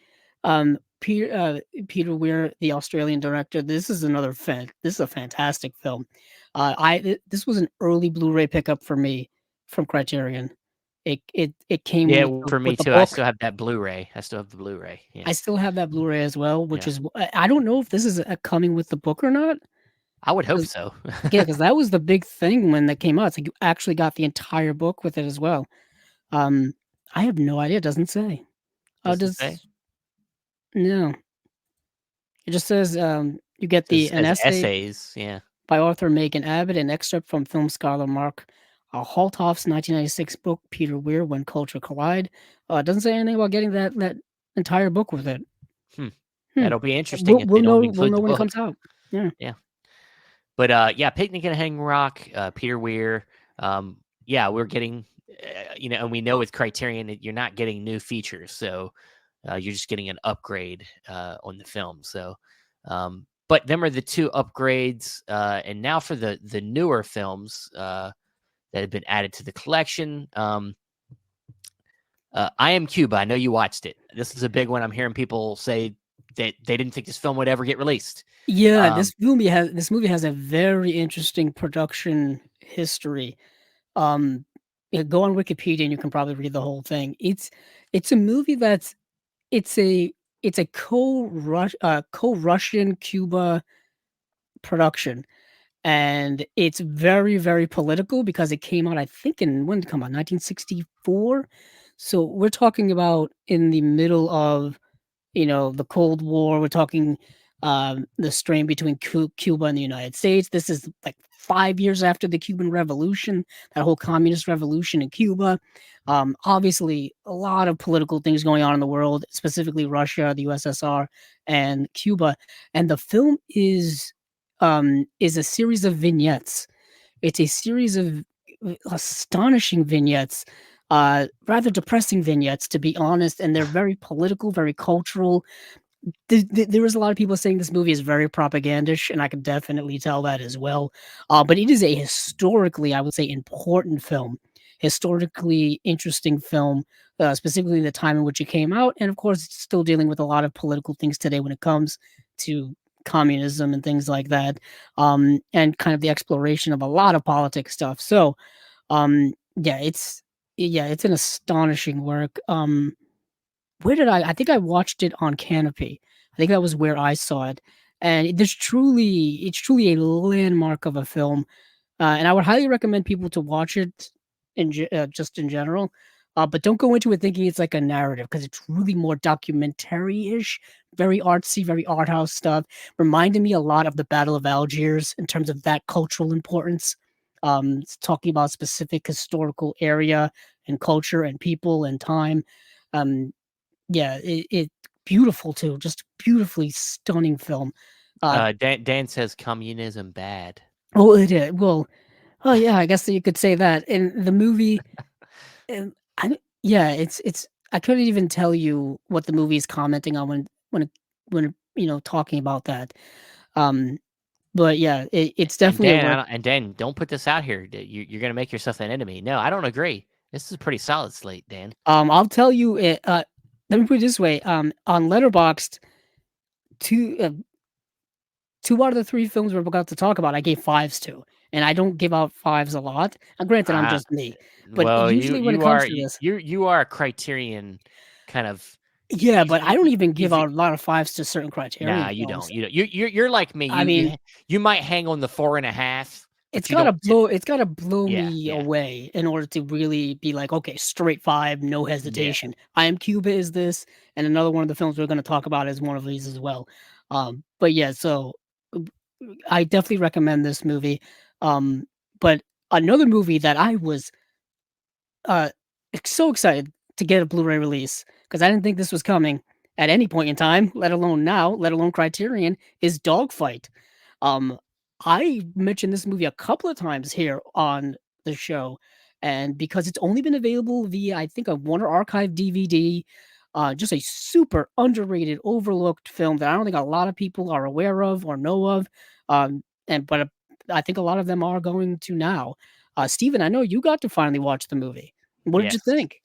Peter Weir, the Australian director. This is a fantastic film. This was an early Blu-ray pickup for me from Criterion. It came Yeah, with for me the too. I book. still have that Blu-ray. I still have the Blu-ray. Yeah, I still have that Blu-ray as well, which yeah. is I don't know if this is, coming with the book or not. I would hope 'Cause so. yeah, because that was the big thing when that came out. It's like you actually got the entire book with it as well. Um, I have no idea, it doesn't say. Doesn't say. Does no. It just says, you get Just an says essay essays. Yeah. by author Megan Abbott, an excerpt from film scholar Mark, Haltoff's 1996 book, Peter Weir, When Culture Collide. It doesn't say anything about getting that entire book with it. Hmm. Hmm. That'll be interesting if they don't We'll include know the when it book. comes out. Yeah. Yeah. But yeah, Picnic at Hanging Rock, Peter Weir. Yeah, we're getting, and we know with Criterion that you're not getting new features, so you're just getting an upgrade on the film. So, but them are the two upgrades, and now for the newer films that have been added to the collection. I Am Cuba. I know you watched it. This is a big one. I'm hearing people say that they didn't think this film would ever get released. Yeah, Um, this movie has a very interesting production history. Yeah, go on Wikipedia and you can probably read the whole thing. It's a movie that's it's a it's a co-Russian Cuba production, and it's very, very political because it came out, I think, in when did it come out? 1964? So we're talking about in the middle of, the Cold War. We're talking, the strain between Cuba and the United States. This is like 5 years after the Cuban Revolution, that whole communist revolution in Cuba. Obviously, a lot of political things going on in the world, specifically Russia, the USSR, and Cuba. And the film is a series of vignettes. It's a series of astonishing vignettes, rather depressing vignettes, to be honest, and they're very political, very cultural. There was a lot of people saying this movie is very propagandish, and I can definitely tell that as well. But it is a historically, I would say, important film, historically interesting film, specifically the time in which it came out, and of course, it's still dealing with a lot of political things today when it comes to communism and things like that, and kind of the exploration of a lot of politics stuff. So, yeah, it's an astonishing work. Where did I think I watched it on Canopy. I think that was where I saw it, and it's truly a landmark of a film, and I would highly recommend people to watch it just in general, but don't go into it thinking it's like a narrative because it's really more documentary-ish, very artsy, very art house stuff. Reminded me a lot of the Battle of Algiers in terms of that cultural importance. It's talking about specific historical area and culture and people and time. Um, yeah, it beautiful too, just beautifully stunning film. Uh, Dan says communism bad. oh, it is. Well, oh yeah, I guess you could say that. In the movie, yeah, it's. I couldn't even tell you what the movie is commenting on talking about that. Um, but yeah, it's And definitely a Dan, work. Dan, don't put this out here. You're going to make yourself an enemy. No, I don't agree. This is a pretty solid slate, Dan. I'll tell you it. Let me put it this way. On Letterboxd, two uh, 2 out of the 3 films we're about to talk about, I gave 5s to, and I don't give out 5s a lot. Granted, I'm Uh, just me, but well, usually when it comes to this. you are a Criterion kind of. Yeah, but I don't even give You've out a lot of 5s to certain nah, Criterion you don't. films. You don't. You're like me. I mean, You might hang on the 4.5, but you don't. it's gotta blow Yeah, me yeah. away in order to really be like, "Okay, straight 5, no Yeah. hesitation." I Am Cuba is this, and another one of the films we're gonna talk about is one of these as well. But yeah, so, uh, I definitely recommend this movie. But another movie that I was uh, so excited to get a Blu-ray release because I didn't think this was coming at any point in time, let alone now, let alone Criterion, is Dogfight. Um, I mentioned this movie a couple of times here on the show, and because it's only been available via, I think, a Warner Archive DVD, just a super underrated, overlooked film that I don't think a lot of people are aware of or know of, and but I think a lot of them are going to now. Steven, I know you got to finally watch the movie. What did you Yes. think?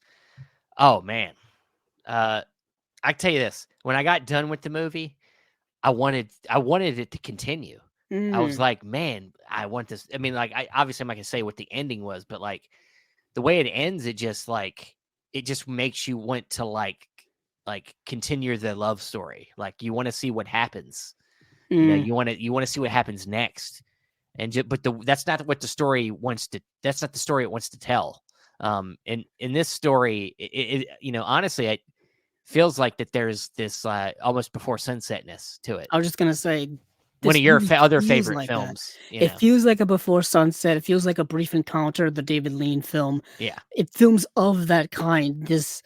Oh man. I can tell you this: when I got done with the movie, I wanted it to continue. I was Mm, like, man, I want this. I mean, like, I obviously I'm not gonna say what the ending was, but like the way it ends, it just makes you want to continue the love story. Like you want to see what happens. mm. You want to see what happens next. And but that's not what the story wants to. That's not the story it wants to tell. In this story, honestly, it feels like that there's this almost before sunsetness to it. I was just gonna say, One this of your movie other feels favorite like that. films, It feels like a Before Sunset. It feels like a Brief Encounter, the David Lean film. Yeah, It films of that kind. This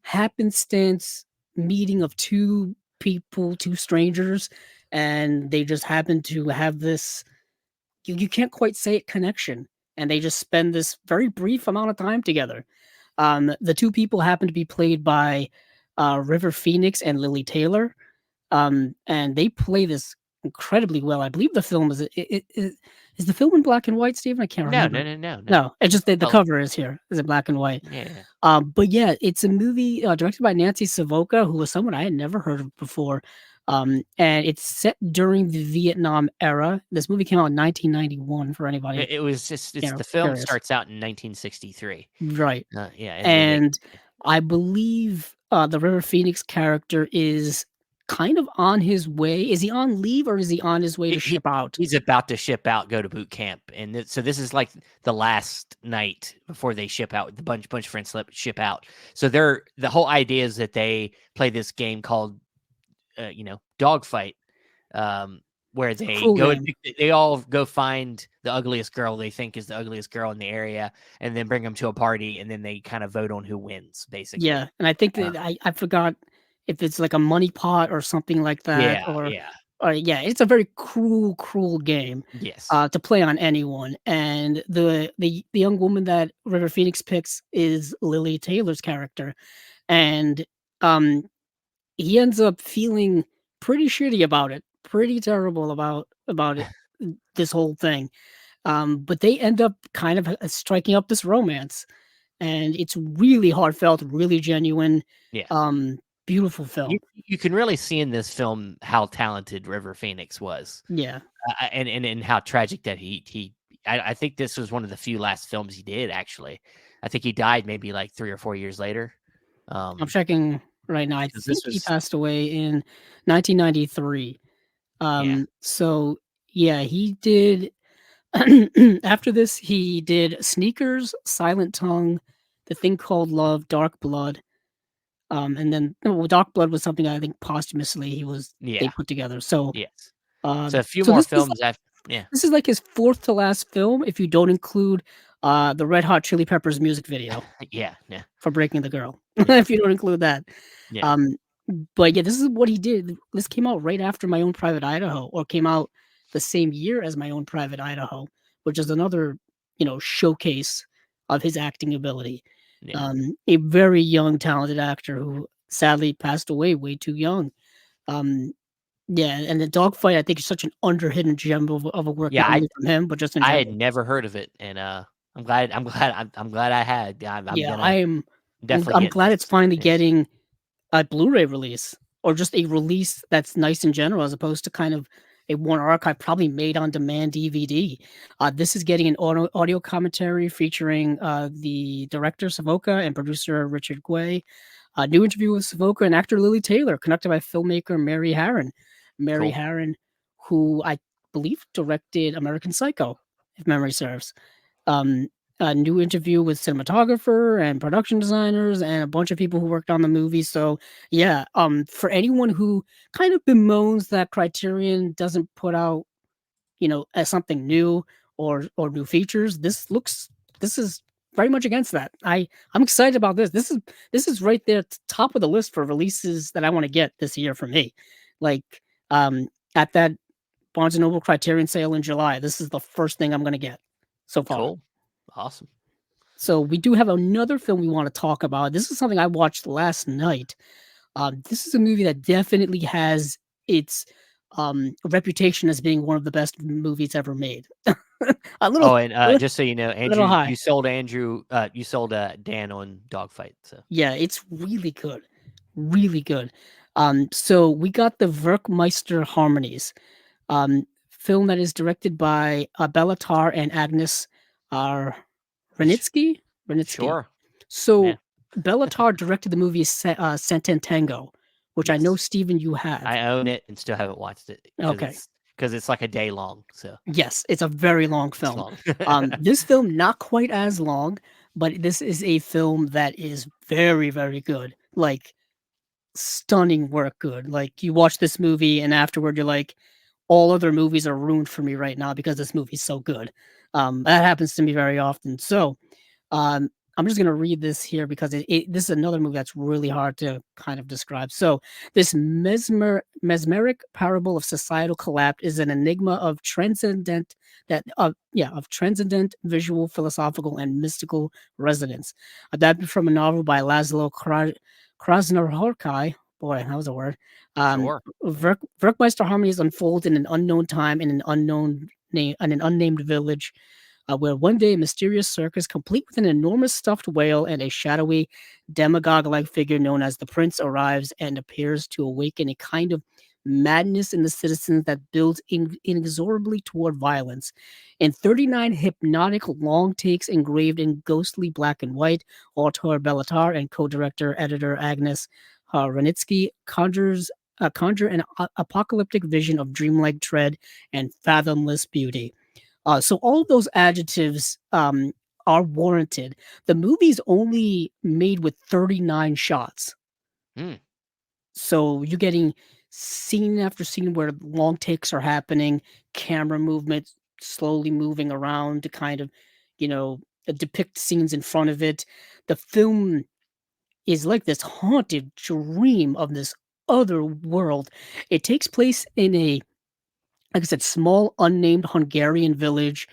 happenstance meeting of two people, two strangers, and they just happen to have this. You can't quite say it connection, and they just spend this very brief amount of time together. The two people happen to be played by River Phoenix and Lily Taylor, and they play this incredibly well. I believe the film is the film in black and white, Steven? I can't no, remember. no, no, no, no. No, it's just the Color. cover is here. Is it black and white? Yeah, But yeah, it's a movie directed by Nancy Savoca, who was someone I had never heard of before. And it's set during the Vietnam era. This movie came out in 1991 for anybody it was just the film curious. starts out in 1963. Right. Yeah, and then And I believe the River Phoenix character is kind of on his way. Is he on leave or is he on his way to ship out? he's about to ship out, go to boot camp, and so this is like the last night before they ship out. The bunch of friends ship out. So the whole idea is that they play this game called Dogfight, where Cool game. they all go find the ugliest girl they think is the ugliest girl in the area, and then bring them to a party, and then they kind of vote on who wins, basically. Yeah, and I think that I forgot if it's like a money pot or something like that, Yeah, yeah, or yeah, it's a very cruel game yes, to play on anyone. And the young woman that River Phoenix picks is Lily Taylor's character, and um, he ends up feeling pretty shitty about it, pretty terrible about it, this whole thing. But they end up kind of striking up this romance, and it's really heartfelt, really genuine, yeah. beautiful film. You can really see in this film how talented River Phoenix was, Yeah. and how tragic that I think this was one of the few last films he did. Actually, I think he died maybe like 3 or 4 years later. I'm checking right now. I Because think this he was passed away in 1993. yeah, So yeah, he did after this, he did Sneakers, Silent Tongue, The Thing Called Love, Dark Blood, and then well, Dark Blood was something I think posthumously they yeah, put together. So, yes. So um, a few so more this is films after, yeah, this is like his fourth to last film if you don't include the Red Hot Chili Peppers music video yeah, yeah, for Breaking the Girl. yeah, If you don't include that, yeah, um, but yeah, this is what he did. This came out right after My Own Private Idaho, or came out the same year as My Own Private Idaho, which is another, showcase of his acting ability. yeah. A very young, talented actor who sadly passed away way too young. Um, yeah, and the Dogfight, I think, is such an underhidden gem of a work, Yeah, not only from him, but just in I had general. never heard of it, and I'm glad I had. I'm Yeah, gonna definitely I'm get glad it's this. finally Yeah, getting a Blu-ray release, or just a release that's nice in general, as opposed to kind of a one archive, probably made on demand DVD. This is getting an audio commentary featuring the director Savoca and producer Richard Guay. A new interview with Savoca and actor Lily Taylor, conducted by filmmaker Mary Harron. Mary cool. Harron, who I believe directed American Psycho, if memory serves. Um, a new interview with cinematographer and production designers and a bunch of people who worked on the movie. So yeah, for anyone who kind of bemoans that Criterion doesn't put out, as something new or new features, this is very much against that. I'm excited about this. This is right there at the top of the list for releases that I want to get this year for me. Like at that Barnes and Noble Criterion sale in July, this is the first thing I'm going to get so far. Cool. Awesome. So we do have another film we want to talk about. This is something I watched last night. This is a movie that definitely has its reputation as being one of the best movies ever made. A little, Oh, and a just so you know, little Andrew, high. you sold Dan on Dogfight. So Yeah, it's really good, really good. So we got the Werkmeister Harmonies, film that is directed by Bellatar and Agnes uh, Renitsky. Renitsky. sure, yeah, So Bellatar directed the movie Santantango, which I know, yes, Steven, you have. I own it and still haven't watched it Okay. because it's like a day long. So Yes, it's a very long it's film. long. This film not quite as long, but this is a film that is very, very good. Like stunning work good. Like you watch this movie and afterward you're like, all other movies are ruined for me right now because this movie's so good. That happens to me very often. So um, I'm just gonna read this here because this is another movie that's really hard to kind of describe. So this mesmeric parable of societal collapse is an enigma of transcendent visual, philosophical, and mystical resonance. Adapted from a novel by Laszlo Krasznahorkai. Boy, that was a word. Um, Sure. Werkmeister harmonies unfold in an unknown time in an unnamed village where one day a mysterious circus, complete with an enormous stuffed whale and a shadowy demagogue like figure known as the Prince, arrives and appears to awaken a kind of madness in the citizens that builds inexorably toward violence. In 39 hypnotic long takes engraved in ghostly black and white, auteur Bellatar and co director editor Agnes Renitsky conjure an apocalyptic vision of dreamlike dread and fathomless beauty. So all of those adjectives are warranted. The movie's only made with 39 shots. Mm. So you're getting scene after scene where long takes are happening, camera movement slowly moving around to kind of, depict scenes in front of it. The film is like this haunted dream of this other world. It takes place in a, like I said, small unnamed Hungarian village,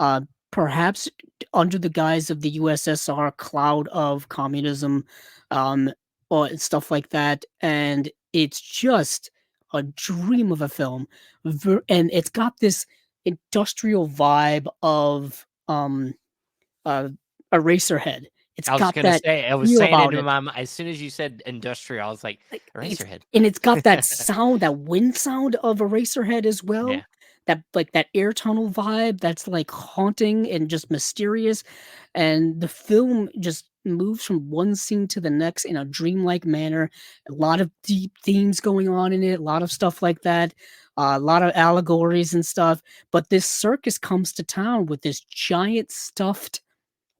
uh, perhaps under the guise of the USSR cloud of communism, um, or stuff like that. And it's just a dream of a film, and it's got this industrial vibe of uh, Eraserhead. It's I was got gonna that say, I was feel saying about it in it. my mind as soon as you said industrial, I was like, Like, Eraserhead. it's got that sound, that wind sound of Eraserhead as well. Yeah, That like that air tunnel vibe that's like haunting and just mysterious. And the film just moves from one scene to the next in a dreamlike manner. A lot of deep themes going on in it, a lot of stuff like that, a lot of allegories and stuff. But this circus comes to town with this giant stuffed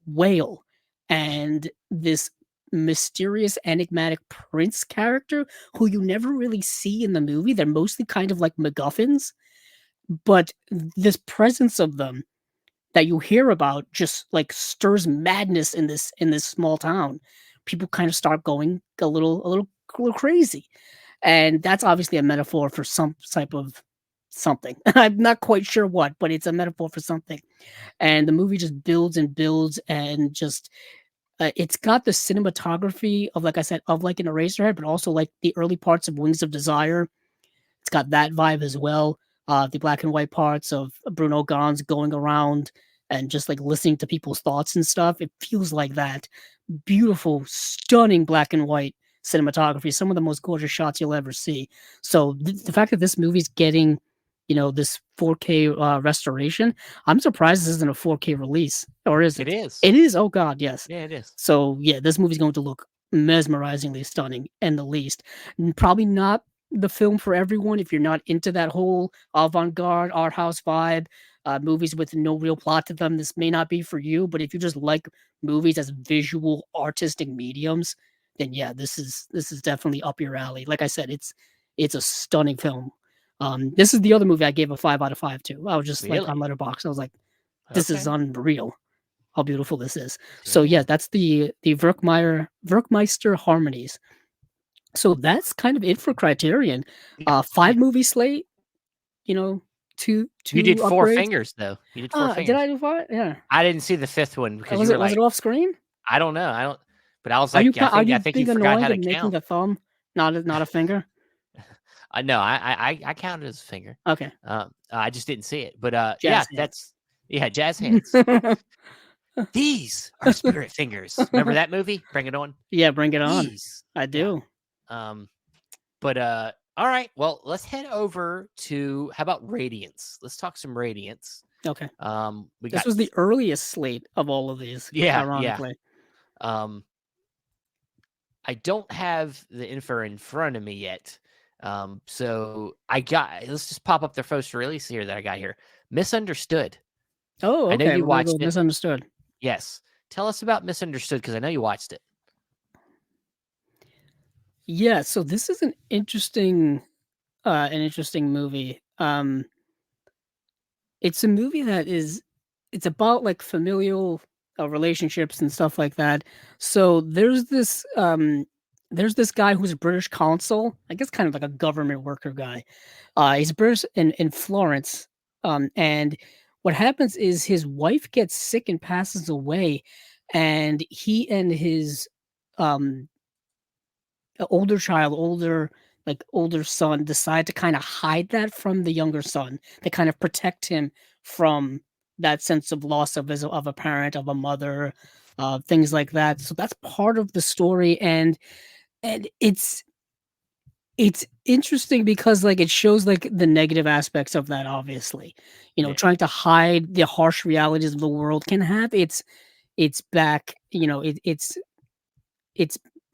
whale and this mysterious enigmatic prince character who you never really see in the movie. They're mostly kind of like MacGuffins, but this presence of them that you hear about just like stirs madness in this small town. People kind of start going a little crazy. And that's obviously a metaphor for some type of something. I'm not quite sure what, but it's a metaphor for something. And the movie just builds and builds and just it's got the cinematography of, like I said, of like an Eraserhead, but also like the early parts of Wings of Desire. It's got that vibe as well. The black and white parts of Bruno Gans going around and just like listening to people's thoughts and stuff. It feels like that. Beautiful, stunning black and white cinematography. Some of the most gorgeous shots you'll ever see. So the fact that this movie's getting, this 4K restoration, I'm surprised this isn't a 4K release, or is it it? is. It is. Oh God, yes. Yeah, it is. So yeah, this movie's going to look mesmerizingly stunning, and the least. Probably not the film for everyone if you're not into that whole avant-garde art house vibe. Movies with no real plot to them, this may not be for you. But if you just like movies as visual artistic mediums, then yeah, this is definitely up your alley. Like I said, it's a stunning film. This is the other movie I gave a 5 out of 5 to. I was just like on Really? Letterboxd. I was like, this is Okay. unreal how beautiful this is. So yeah, Damn. that's the Werkmeister harmonies. So that's kind of it for Criterion. Yeah. Yeah. 5 movie slate, you know, You two did four upgrades. fingers though. You did four Did I fingers. do 5? Yeah. I didn't see the fifth one because you Was were it like, off screen? I don't know. I don't. But I was Are you like, are I you think you being forgot how annoying to and making count. the thumb, not a finger? I know. I counted as a finger. Okay. I just didn't see it. But Jazz yeah, hands. Yeah, jazz hands. These are spirit fingers. Remember that movie? Bring It On. Yeah, bring it on. These. I Yeah. do. But all right. Well, let's head over to how about Radiance? Let's talk some Radiance. Okay. We This got was the earliest slate of all of these, yeah. ironically. Um, I don't have the info in front of me yet. So let's just pop up their first release here that I got here. Misunderstood. Oh, I know okay. you We're gonna go watched with it. Misunderstood. Yes. Tell us about Misunderstood because I know you watched it. Yeah, so this is an interesting movie. It's a movie that is it's about, like, familial, relationships and stuff like that. So there's this guy who's a British consul, I guess kind of like a government worker guy. He's British in Florence, and what happens is his wife gets sick and passes away, and he and his, um older child, older son decide to kinda hide that from the younger son, to kind of protect him from that sense of loss of a parent, of a mother, things like that. So that's part of the story, and it's interesting because, like, it shows, like, the negative aspects of that, obviously. Yeah. Trying to hide the harsh realities of the world can have its back, its,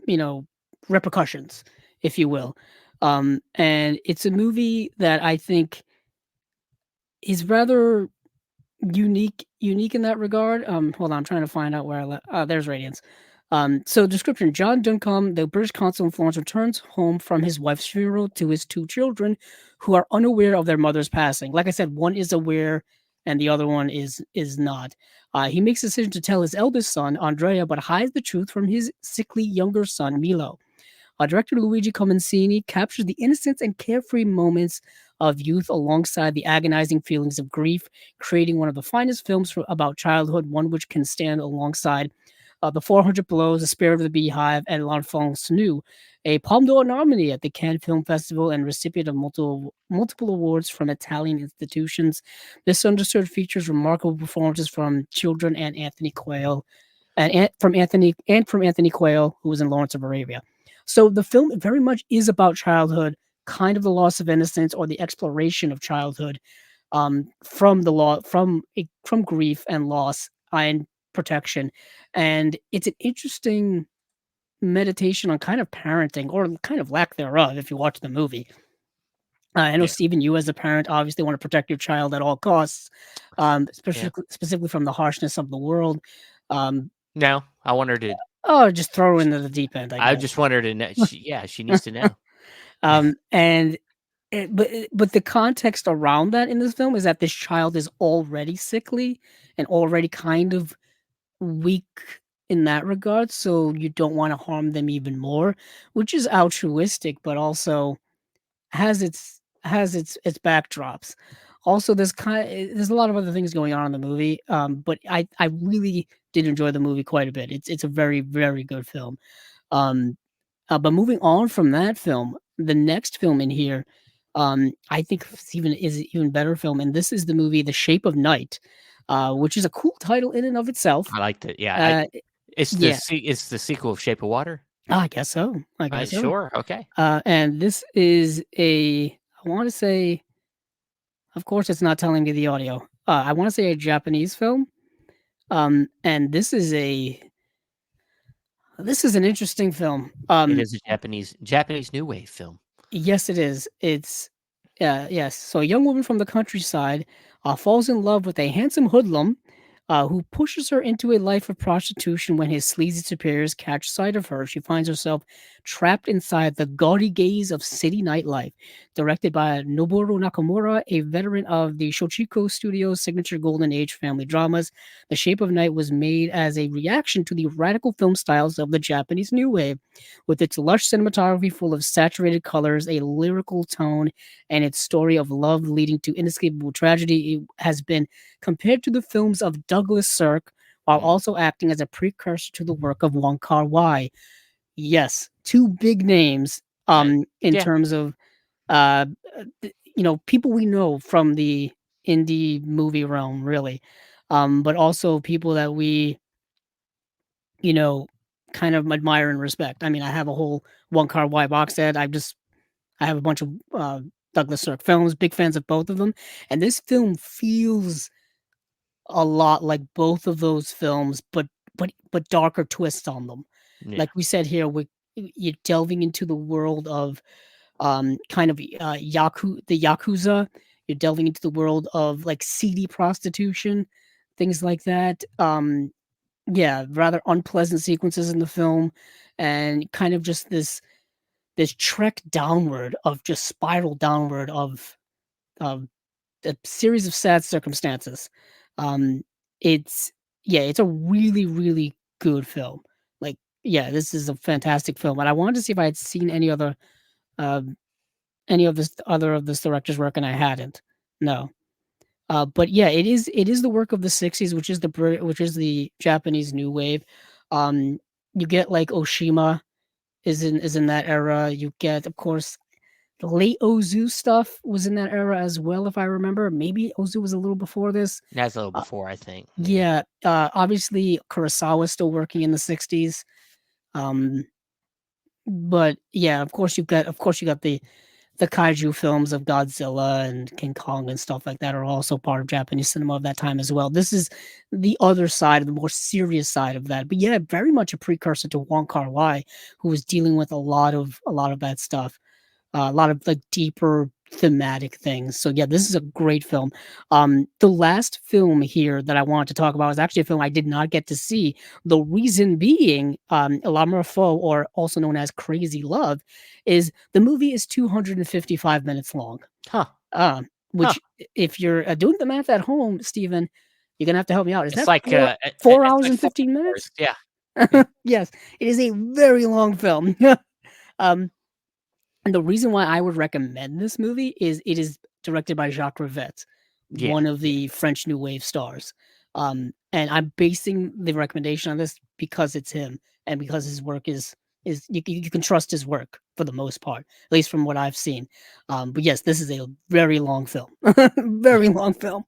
you know, repercussions, if you will. And it's a movie that I think is rather unique in that regard. Hold on, I'm trying to find out where I left. There's Radiance. So description: John Duncombe, the British consul in Florence, returns home from his wife's funeral to his two children, who are unaware of their mother's passing. Like I said, one is aware, and the other one is not. He makes a decision to tell his eldest son, Andrea, but hides the truth from his sickly younger son, Milo. Director Luigi Comencini captures the innocence and carefree moments of youth alongside the agonizing feelings of grief, creating one of the finest films about childhood, one which can stand alongside The 400 Blows, The Spirit of the Beehive, and L'Enfance Nu, a Palme d'Or nominee at the Cannes Film Festival and recipient of multiple awards from Italian institutions. This understood features remarkable performances from children and Anthony Quayle, from Anthony Quayle, who was in Lawrence of Arabia. So the film very much is about childhood, kind of the loss of innocence or the exploration of childhood, from the law, from grief and loss and protection, and it's an interesting meditation on kind of parenting or kind of lack thereof. If you watch the movie, I know Yeah. Stephen, you as a parent obviously want to protect your child at all costs, Yeah. specifically from the harshness of the world. Um, No, I want her to. oh, just throw her into the deep end, I I guess. just want her to know. She needs to know. And but the context around that in this film is that this child is already sickly and already kind of weak in that regard, so you don't want to harm them even more, which is altruistic, but also has its backdrops. Also, there's a lot of other things going on in the movie, but I really did enjoy the movie quite a bit. It's a very, very good film. Um, but moving on from that film, the next film in here, I think is an even better film, and this is the movie The Shape of Night, which is a cool title in and of itself. I liked it. Yeah. Uh, yeah, It's the sequel of Shape of Water. I guess so. I guess so. Sure. Okay. And this is I want to say, of course, it's not telling me the audio. I want to say a Japanese film. And this is an interesting film. It is a Japanese new wave film. Yes, it is. It's yes. So a young woman from the countryside falls in love with a handsome hoodlum who pushes her into a life of prostitution. When his sleazy superiors catch sight of her, she finds herself trapped inside the gaudy gaze of city nightlife. Directed by Noboru Nakamura, a veteran of the Shochiko Studios' signature Golden Age family dramas, The Shape of Night was made as a reaction to the radical film styles of the Japanese New Wave. With its lush cinematography full of saturated colors, a lyrical tone, and its story of love leading to inescapable tragedy, it has been compared to the films of Douglas Sirk, while Mm. also acting as a precursor to the work of Wong Kar-wai. Yes, two big names in Yeah. terms of uh, people we know from the indie movie realm, really. But also people that we, you know, kind of admire and respect. I mean, I have a whole One Car Y box set. I have a bunch of Douglas Sirk films, big fans of both of them, and this film feels a lot like both of those films, but darker twists on them. Yeah. Like we said here, you're delving into the world of kind of the yakuza. You're delving into the world of like seedy prostitution, things like that. Yeah, rather unpleasant sequences in the film, and kind of just this trek downward of just spiral downward of a series of sad circumstances. Um, it's it's a really, really good film. Like, yeah, this is a fantastic film, and I wanted to see if I had seen um, any of this director's work, and I hadn't. No. But yeah, it is the work of the '60s, which is the Japanese new wave. You get like Oshima is in that era. You get, of course, the late Ozu stuff was in that era as well, if I remember. Maybe Ozu was a little before this. That's a little before, I think. Yeah, obviously Kurosawa still working in the '60s. Um, but yeah, of course you got the kaiju films of Godzilla and King Kong and stuff like that are also part of Japanese cinema of that time as well. This is the other side, the more serious side of that. But yeah, very much a precursor to Wong Kar-wai, who was dealing with a lot of that stuff, a lot of like deeper thematic things. So yeah, this is a great film. The last film here that I wanted to talk about is actually a film I did not get to see. The reason being, L'amour fou, or also known as Crazy Love, is the movie is 255 minutes long. Huh. Which, if you're doing the math at home, Stephen, you're gonna have to help me out. Is It's that like four it's hours like and 4 15 minutes? hours. Yeah. Yeah. Yes, it is a very long film. um, and the reason why I would recommend this movie is it is directed by Jacques Rivette, Yeah. one of the French New Wave stars. And I'm basing the recommendation on this because it's him and because his work is you can trust his work for the most part, at least from what I've seen. But yes, this is a very long film, very long film.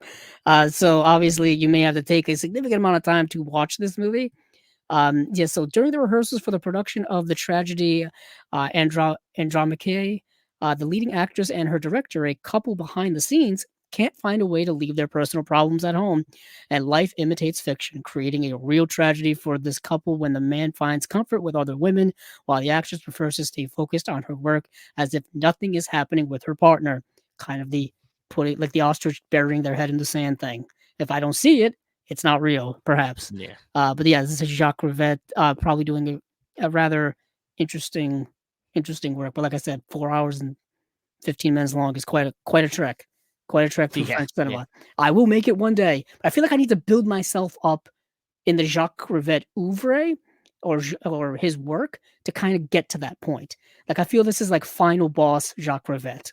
So obviously you may have to take a significant amount of time to watch this movie. Yeah, so during the rehearsals for the production of the tragedy Andromache, the leading actress and her director, a couple behind the scenes, can't find a way to leave their personal problems at home, and life imitates fiction, creating a real tragedy for this couple when the man finds comfort with other women, while the actress prefers to stay focused on her work as if nothing is happening with her partner. Kind of the putting like the ostrich burying their head in the sand thing. If I don't see it, it's not real, perhaps. Yeah. But yeah, this is Jacques Rivette, probably doing a rather interesting, interesting work. But like I said, 4 hours and 15 minutes long is quite a trek through Yeah. French Yeah. cinema. I will make it one day. I feel like I need to build myself up in the Jacques Rivette oeuvre or his work to kind of get to that point. Like I feel this is like final boss Jacques Rivette.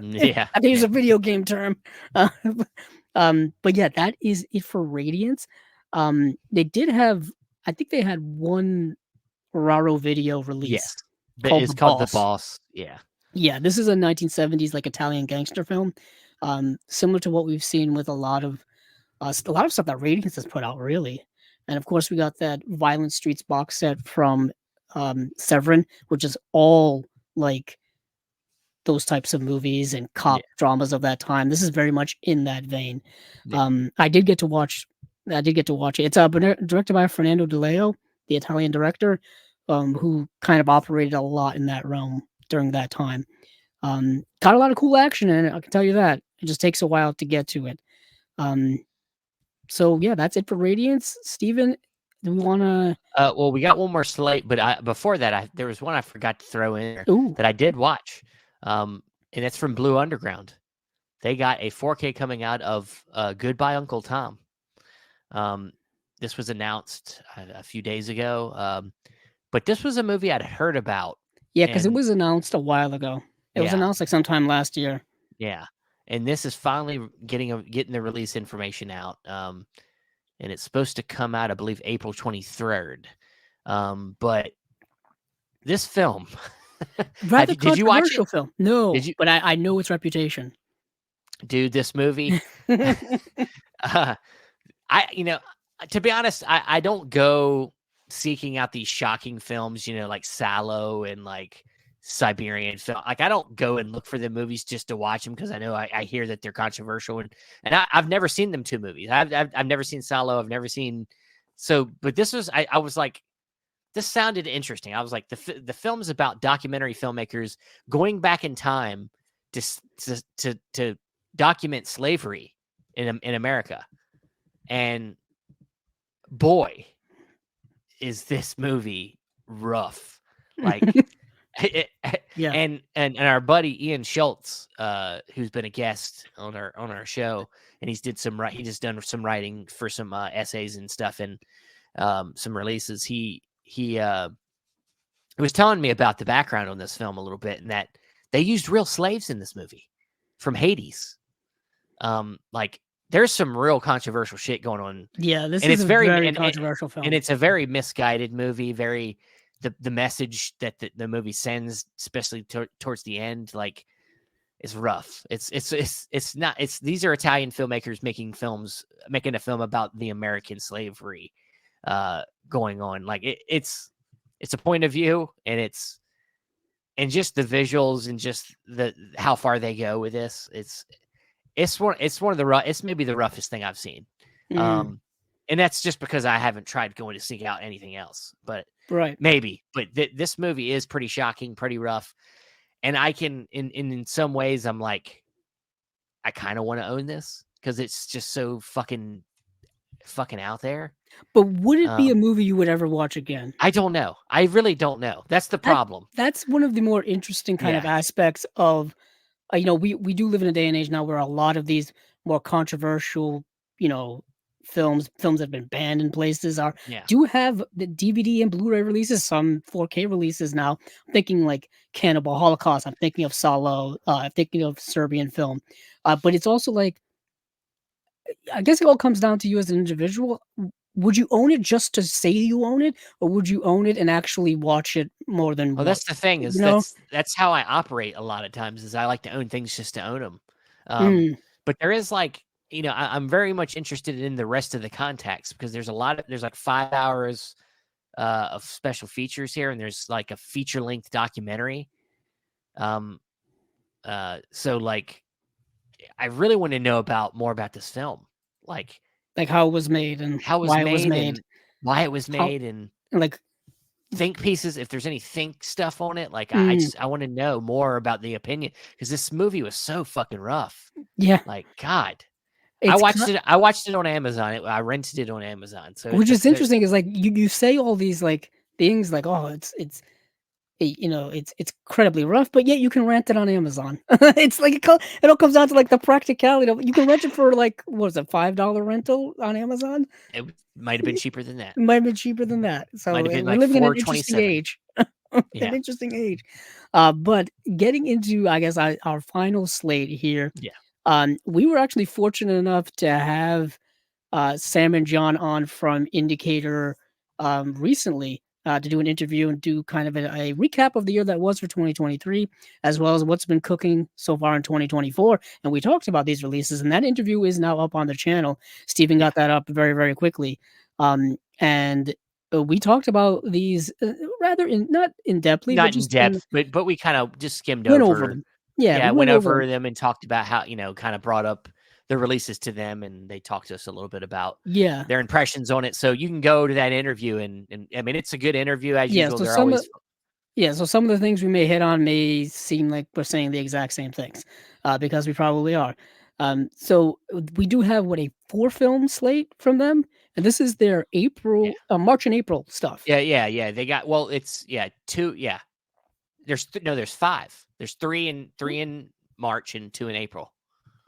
Yeah. I can use Yeah. a video game term. Uh, but yeah, that is it for Radiance. They did have, I think they had one Raro video Yes. release But called it's The called The Boss. Boss. Yeah. Yeah, this is a 1970s like Italian gangster film, similar to what we've seen with a lot of stuff that Radiance has put out, really. And of course, we got that Violent Streets box set from Severin, which is all like those types of movies and Yeah. cop dramas of that time. This is very much in that vein. Yeah. I did get to watch. I did get to watch it. It's directed by Fernando De Leo, the Italian director, who kind of operated a lot in that realm during that time. Got a lot of cool action in it. I can tell you that. It just takes a while to get to it. Um, so yeah, that's it for Radiance. Steven, do we want to? Well, we got one more slate, but before that, there was one I forgot to throw in there Ooh, that I did watch, and it's from Blue Underground. They got a 4K coming out of Goodbye Uncle Tom. This was announced a few days ago, but this was a movie I'd heard about. yeah, because it And was announced a while ago. It was yeah, announced like sometime last year. yeah, and this is finally getting the release information out. And it's supposed to come out, I believe, April 23rd. But this film, Rather did you watch it? controversial film. No, Did you? but I know its reputation. dude, this movie. uh, I to be honest, I don't go seeking out these shocking films, like Sallow and like Siberian film. Like I don't go and look for the movies just to watch them because I know I hear that they're controversial and I've never seen them two movies. I've never seen Sallow. I've never seen but this was I was like this sounded interesting. I was like the film is about documentary filmmakers going back in time to document slavery in America. And boy, is this movie rough. Like Yeah. and our buddy Ian Schultz, who's been a guest on our show, and he just done some writing for some essays and stuff and some releases. He was telling me about the background on this film a little bit, and that they used real slaves in this movie from Hades. Like there's some real controversial shit going on. Yeah, this and is it's a very controversial film. And it's a very misguided movie. Very the message that the movie sends, especially towards the end, like it's rough. It's not. These are Italian filmmakers making a film about the American slavery going on. Like it's a point of view, and just the visuals and just how far they go with this. It's one of the it's maybe the roughest thing I've seen. And that's just because I haven't tried going to seek out anything else, but right. Maybe. But this movie is pretty shocking, pretty rough. And I can, in some ways, I'm like, I kind of want to own this because it's just so fucking out there. But would it be a movie you would ever watch again? I don't know. I really don't know. That's the problem. That's one of the more interesting kind of aspects of, we do live in a day and age now where a lot of these more controversial, films that have been banned in places do have the DVD and Blu-ray releases, some 4K releases now. I'm thinking like Cannibal Holocaust. I'm thinking of Salo. I'm thinking of Serbian film. But it's also like, I guess it all comes down to you as an individual. Would you own it just to say you own it, or would you own it and actually watch it more than? Well, that's the thing is that's how I operate a lot of times. Is I like to own things just to own them. But there is like. I'm very much interested in the rest of the context because there's like 5 hours of special features here, and there's like a feature-length documentary. So like, I really want to know more about this film, like how it was made and why it was made, and like think pieces. If there's any think stuff on it, like I want to know more about the opinion because this movie was so fucking rough. Yeah, like God. I watched it on Amazon. I rented it on Amazon. So which is interesting is like you say all these like things like, oh, it's incredibly rough, but yet you can rent it on Amazon. It's like it all comes down to like the practicality of you can rent it for like what is it, $5 rental on Amazon? It might have been cheaper than that. It might have been cheaper than that. So might have been we're like living in an interesting age. Yeah. An interesting age. But getting into I guess our final slate here. Yeah. We were actually fortunate enough to have Sam and John on from Indicator recently to do an interview and do kind of a recap of the year that was for 2023, as well as what's been cooking so far in 2024. And we talked about these releases, and that interview is now up on the channel. Steven got that up very, very quickly. And we talked about these rather not in depthly, not in depth, but we kind of just skimmed over them. Yeah, went over them and talked about how, kind of brought up the releases to them, and they talked to us a little bit about their impressions on it. So you can go to that interview, and I mean, it's a good interview as usual. So some of the things we may hit on may seem like we're saying the exact same things, because we probably are. So we do have a 4-film slate from them, and this is their March and April stuff. Yeah. They got it's 2. Yeah, there's 5. There's 3 in March and 2 in April.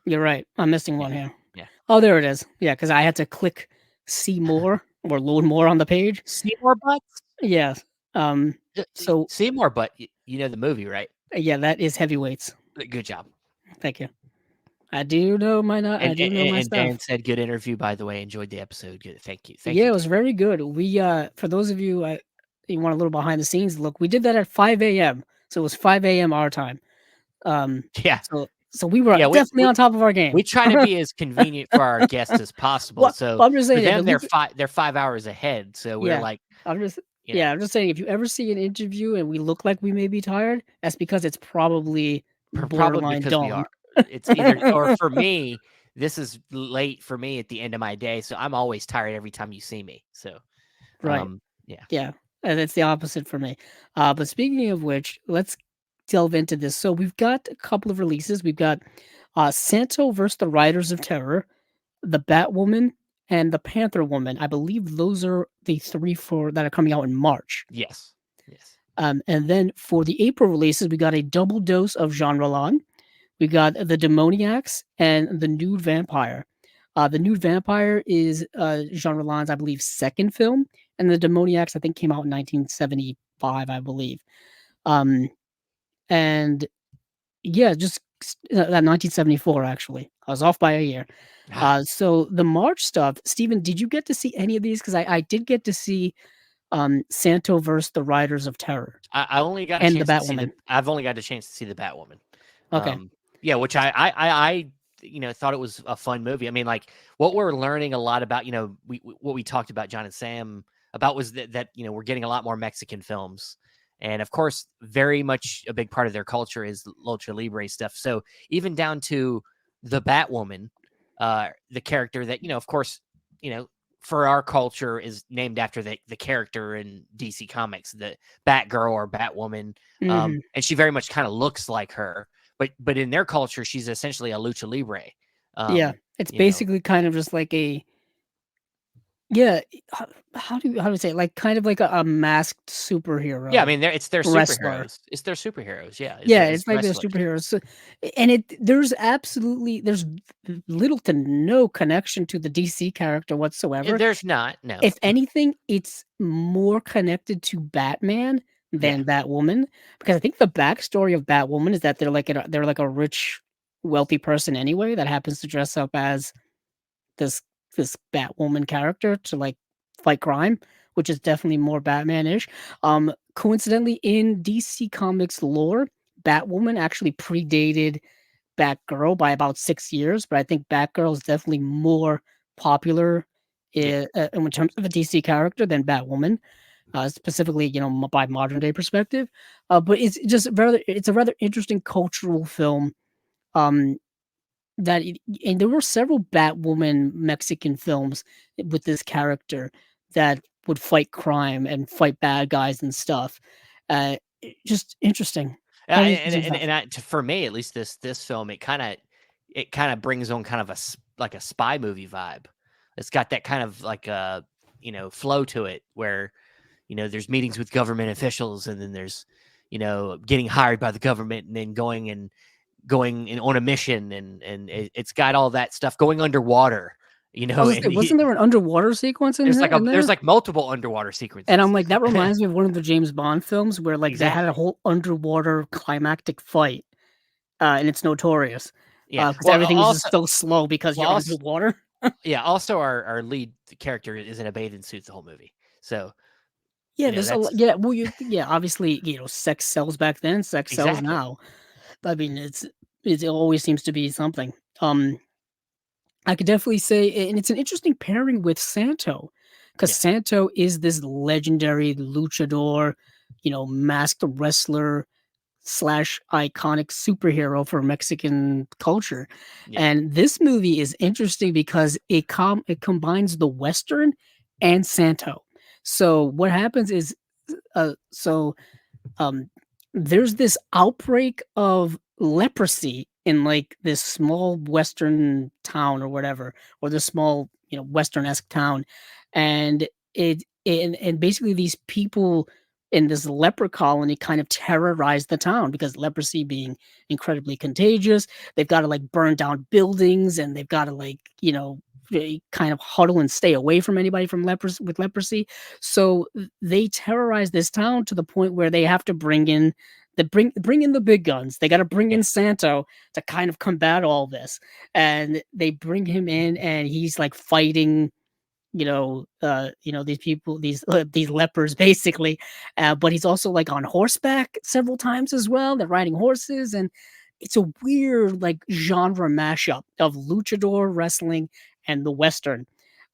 You're right. I'm missing one here. Yeah. Oh, there it is. Yeah, because I had to click see more or load more on the page. See more butts? Yeah. So see more, but you know the movie, right? Yeah, that is Heavyweights. Good job. Thank you. I do know my stuff. And Dan said, "Good interview, by the way. Enjoyed the episode. Good. Thank you. Yeah, it was very good. We for those of you you want a little behind the scenes look, we did that at 5 a.m. So it was 5 a.m. our time. Yeah. So So we were Yeah, definitely on top of our game. we try to be as convenient for our guests as possible. Well, So I'm just for saying if them, it looks they're 5 hours ahead. So we're yeah, like, I'm just you know, yeah, I'm just saying if you ever see an interview and we look like we may be tired, that's because it's probably probably borderline because we dawn. are. It's either, or for me, this is late for me at the end of my day, so I'm always tired every time you see me. So, Right. yeah, Yeah, and it's the opposite for me. But speaking of which, let's delve into this. So we've got a couple of releases. We've got Santo versus the Riders of Terror, the Batwoman, and the Panther Woman. I believe those are the three for that are coming out in March. yes, yes, And then for the April releases, we got a double dose of Genre Lan. We got the Demoniacs and the Nude Vampire. The Nude Vampire is Jean Rollins, I believe, second film, and the Demoniacs, I think, came out in 1975, I believe. Um, and yeah, just that 1974, actually. I was off by a year. So the March stuff, Steven, did you get to see any of these? Because I did get to see Santo versus the Riders of Terror I only got a and the chance to see Batwoman. I've only got a chance to see the Batwoman. Okay. Yeah, which I thought it was a fun movie. I mean, like what we're learning a lot about, what we talked about, John and Sam, about was that we're getting a lot more Mexican films. And of course, very much a big part of their culture is Lucha Libre stuff. So even down to the Batwoman, the character that, of course, for our culture is named after the character in DC Comics, the Batgirl or Batwoman. Mhm. And she very much kind of looks like her, but in their culture, she's essentially a lucha libre. Yeah, it's You know, basically kind of just like a yeah, how do you say it? Like, kind of like a masked yeah. I superhero mean, it's their wrestler. superheroes. It's their superheroes. Yeah, Yeah, is it's like they're wrestlers. superheroes. So, and there's little to no connection to the DC character whatsoever. There's not no. If anything, it's more connected to Batman Yeah, than Batwoman, because I think the backstory of Batwoman is that they're like a rich, wealthy person anyway that happens to dress up as this this Batwoman character to like fight crime, which is definitely more Batman-ish. Coincidentally, in DC Comics lore, Batwoman actually predated Batgirl by about 6 years, but I think Batgirl is definitely more popular yeah, in terms of a DC character than Batwoman, specifically, by modern day perspective. But it's a rather interesting cultural film. Um, and there were several Batwoman Mexican films with this character that would fight crime and fight bad guys and stuff. Just interesting. Very interesting stuff. For me at least, this film, it kind of brings on kind of like a spy movie vibe. It's got that kind of like a flow to it where there's meetings with government officials, and then there's getting hired by the government, and then going on a mission, and it's got all that stuff going underwater, I was gonna say, and wasn't there an underwater sequence there's in there's there? like multiple underwater And I'm sequences. like, that reminds me of one of the James Bond films where like they had a Exactly. whole underwater climactic fight, and it's notorious Yeah. because everything is just so slow because Well, you're also, underwater. yeah. Also, our lead character is in a bathing suit the whole movie, so Yeah, that's yeah, well, obviously, sex sells back then, sex sells exactly. now. I mean, it always seems to be something. Um, I could definitely say, and it's an interesting pairing with Santo, because Yeah. Santo is this legendary luchador, masked wrestler slash iconic superhero for Mexican culture. Yeah. And this movie is interesting because it combines the Western and Santo. So what happens is, so um, there's this outbreak of leprosy in like this small western town or whatever, or this small, western-esque town, and and basically these people in this leper colony kind of terrorize the town because leprosy being incredibly contagious, they've got to like burn down buildings and they've got to like, they kind of huddle and stay away from anybody from leprosy. So they terrorize this town to the point where they have to bring in the big guns. They got to bring Yeah. in Santo to kind of combat all this, and they bring him in, and he's like fighting, these people, these lepers, basically. But he's also like on horseback several times as well. They're riding horses, and it's a weird like genre mashup of luchador wrestling and the western,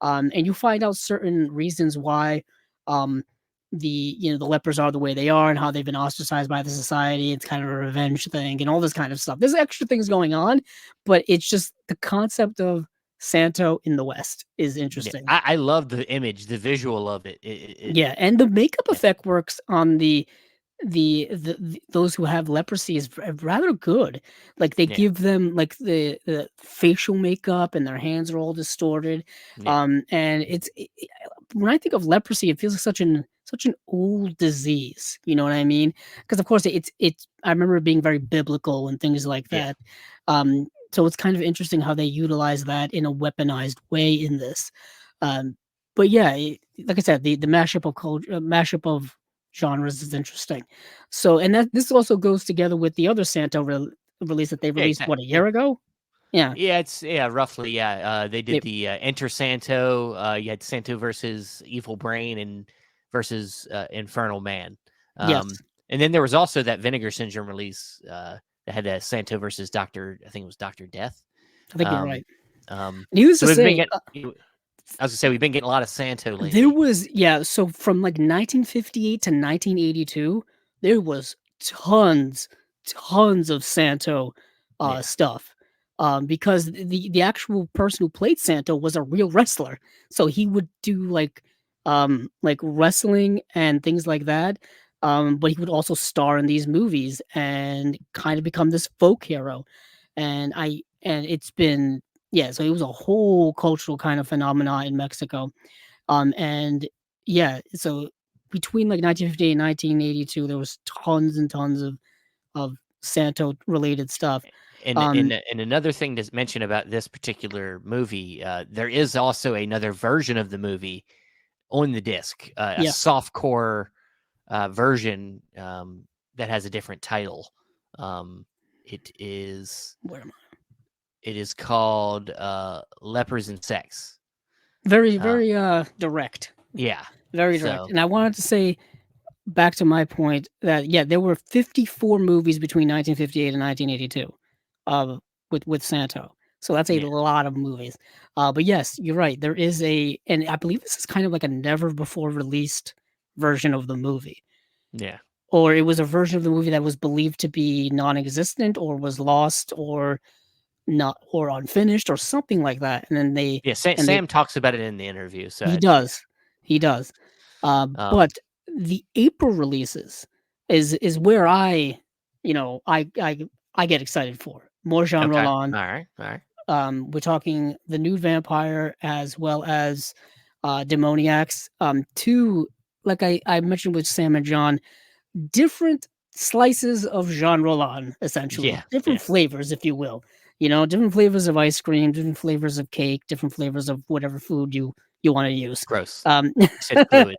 and you find out certain reasons why um, the lepers are the way they are and how they've been ostracized by the society. It's kind of a revenge thing and all this kind of stuff. There's extra things going on, but it's just the concept of Santo in the West is Yeah, interesting. I love the image, the visual of it. Yeah, and the makeup Yeah, effect works on those who have leprosy is rather good. Like they yeah, give them like the facial makeup and their hands are all distorted. yeah, And when I think of leprosy, it feels like such an old disease. You know what I mean? Because of course it's I remember it being very biblical and things like yeah. that. So it's kind of interesting how they utilize that in a weaponized way in this. Um, but yeah, like I said, the mashup of culture, mashup of genres is interesting. So, and that this also goes together with the other Santo release that they Yeah, released what a exactly. Yeah. year ago. Yeah, Yeah, it's roughly, yeah. They did they, the Enter Santo. You had Santo versus Evil Brain and versus Infernal Man. yes, And then there was also that Vinegar Syndrome release that had Santo versus Doctor. I think it was Doctor Death. I think you're Um, right. um, Needless so to we've been say, getting. I was gonna say we've been getting a lot of Santo there lately. was yeah. So from like 1958 to 1982, there was tons of Santo Yeah, stuff. Because the actual person who played Santo was a real wrestler, so he would do like wrestling and things like that. But he would also star in these movies and kind of become this folk hero. And it's been yeah. So it was a whole cultural kind of phenomena in Mexico. And yeah, so between like 1958 and 1982, there was tons and tons of Santo related stuff. and Um, another thing to mention about this particular movie, there is also another version of the movie on the disc, a yes, softcore version that has a different title. Um, it is where am I? it is called Lepers and Sex. Very, Uh, very direct, yeah. very direct. So And I wanted to say back to my point that yeah, there were 54 movies between 1958 and 1982, uh, with Santo. So that's a yeah, lot of movies. But yes, you're right. There is and I believe this is kind of like a never before released version of the movie, yeah, or it was a version of the movie that was believed to be non-existent, or was lost, or not, or unfinished, or something like that. And then they yeah. and they Sam talks about it in the interview. So he it's does. He does. um, But the April releases is where I get excited for. More Jean okay. Roland. All right. We're talking the Nude Vampire as well as Demoniacs. Two, like I mentioned with Sam and John, different slices of Jean Roland, essentially. Yeah, Different yeah. flavors, if you will. Different flavors of ice cream, different flavors of cake, different flavors of whatever food you want to use. Gross. Um, You said fluid.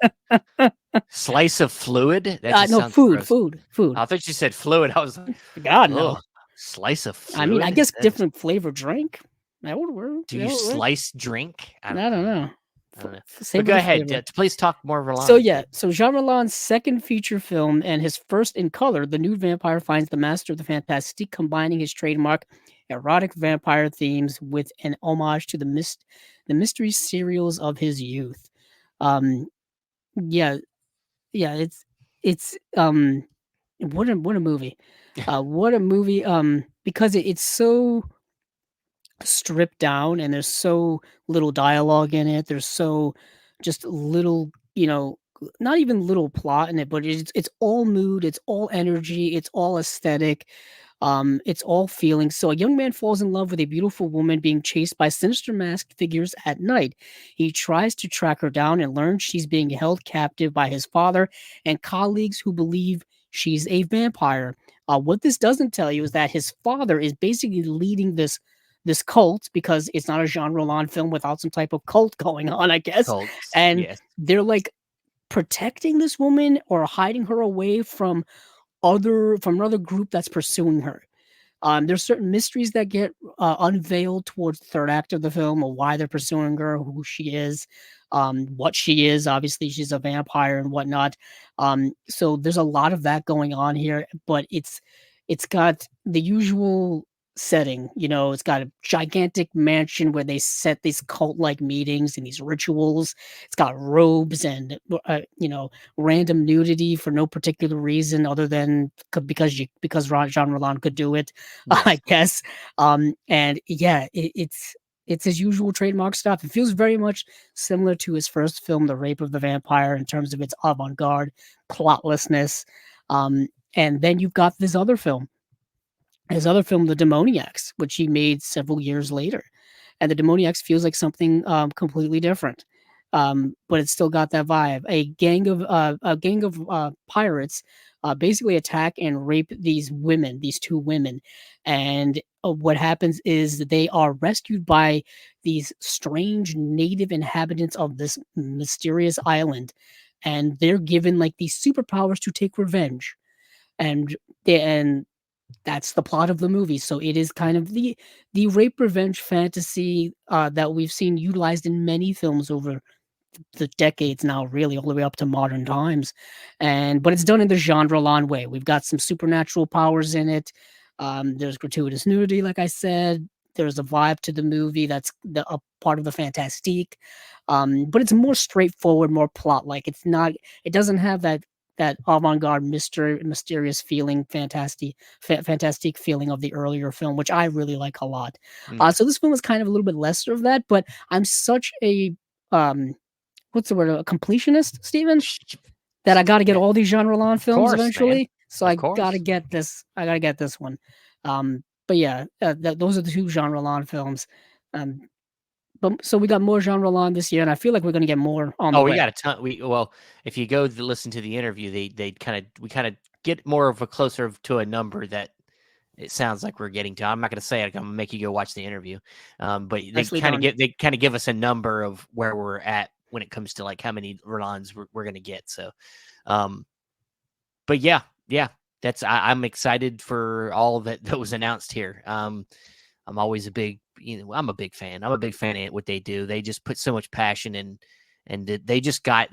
Slice of fluid? That just no, sounds food, gross. food, food. I thought you said fluid. I was like, God, oh, no. slice of I mean, I fluid? guess different flavor drink. That would work. Do That you would work. slice drink? I don't know. I don't know. But Same with go the ahead. flavor. Please talk more So Roland, yeah, please. so Jean Roland's second feature film and his first in color, The Nude Vampire finds the master of the fantastique combining his trademark erotic vampire themes with an homage to the mystery serials of his youth. Um, yeah, yeah, it's what a movie. What a movie. Because it's so stripped down and there's so little dialogue in it. There's so just little, not even little plot in it, but it's all mood, it's all energy, it's all aesthetic. It's all feelings. So a young man falls in love with a beautiful woman being chased by sinister masked figures at night. He tries to track her down and learns she's being held captive by his father and colleagues who believe she's a vampire. What this doesn't tell you is that his father is basically leading this cult, because it's not a Jean Roland film without some type of cult going on, I guess. Cults. And Yes. they're like protecting this woman or hiding her away from another group that's pursuing her. There's certain mysteries that get unveiled towards the third act of the film, or why they're pursuing her, who she is, what she is. Obviously, she's a vampire and whatnot. So there's a lot of that going on here, but it's got the usual setting, it's got a gigantic mansion where they set these cult-like meetings and these rituals. It's got robes and, random nudity for no particular reason other than because Jean Roland could do it, I Yes. guess. And yeah, it's his usual trademark stuff. It feels very much similar to his first film, The Rape of the Vampire, in terms of its avant-garde plotlessness. And then you've got his other film, The Demoniacs, which he made several years later. And The Demoniacs feels like something completely different. But it's still got that vibe. A gang of pirates basically attack and rape these two women, and what happens is that they are rescued by these strange native inhabitants of this mysterious island, and they're given like these superpowers to take revenge. And that's the plot of the movie. So it is kind of the rape revenge fantasy that we've seen utilized in many films over the decades now, really all the way up to modern times. But it's done in the genre Lan way. We've got some supernatural powers in it. There's gratuitous nudity, like I said. There's a vibe to the movie that's a part of the fantastique. But it's more straightforward, more plot like. It doesn't have that avant-garde mysterious feeling, fantastic feeling of the earlier film, which I really like a lot. Yeah. So this film is kind of a little bit lesser of that, but I'm such a um what's the word? A completionist, Steven? Sh- That I gotta get Yeah. all these Jean Roland Of films course, man. eventually. So Of I gotta course. get this. I gotta get this one. But yeah, those are the two Jean Roland films. Um, but so we got more Jean Roland this year, and I feel like we're gonna get more on the Oh, we way. got a ton. If you go listen to the interview, we kind of get more of a closer to a number that it sounds like we're getting to. I'm not going to say it. I'm going to make you go watch the interview. But Nicely done. they kind of give us a number of where we're at when it comes to like how many Rolans we're going to get. So, um, but yeah, I'm excited for all that was announced here. I'm always I'm a big fan. I'm a big fan of what they do. They just put so much passion in, and they got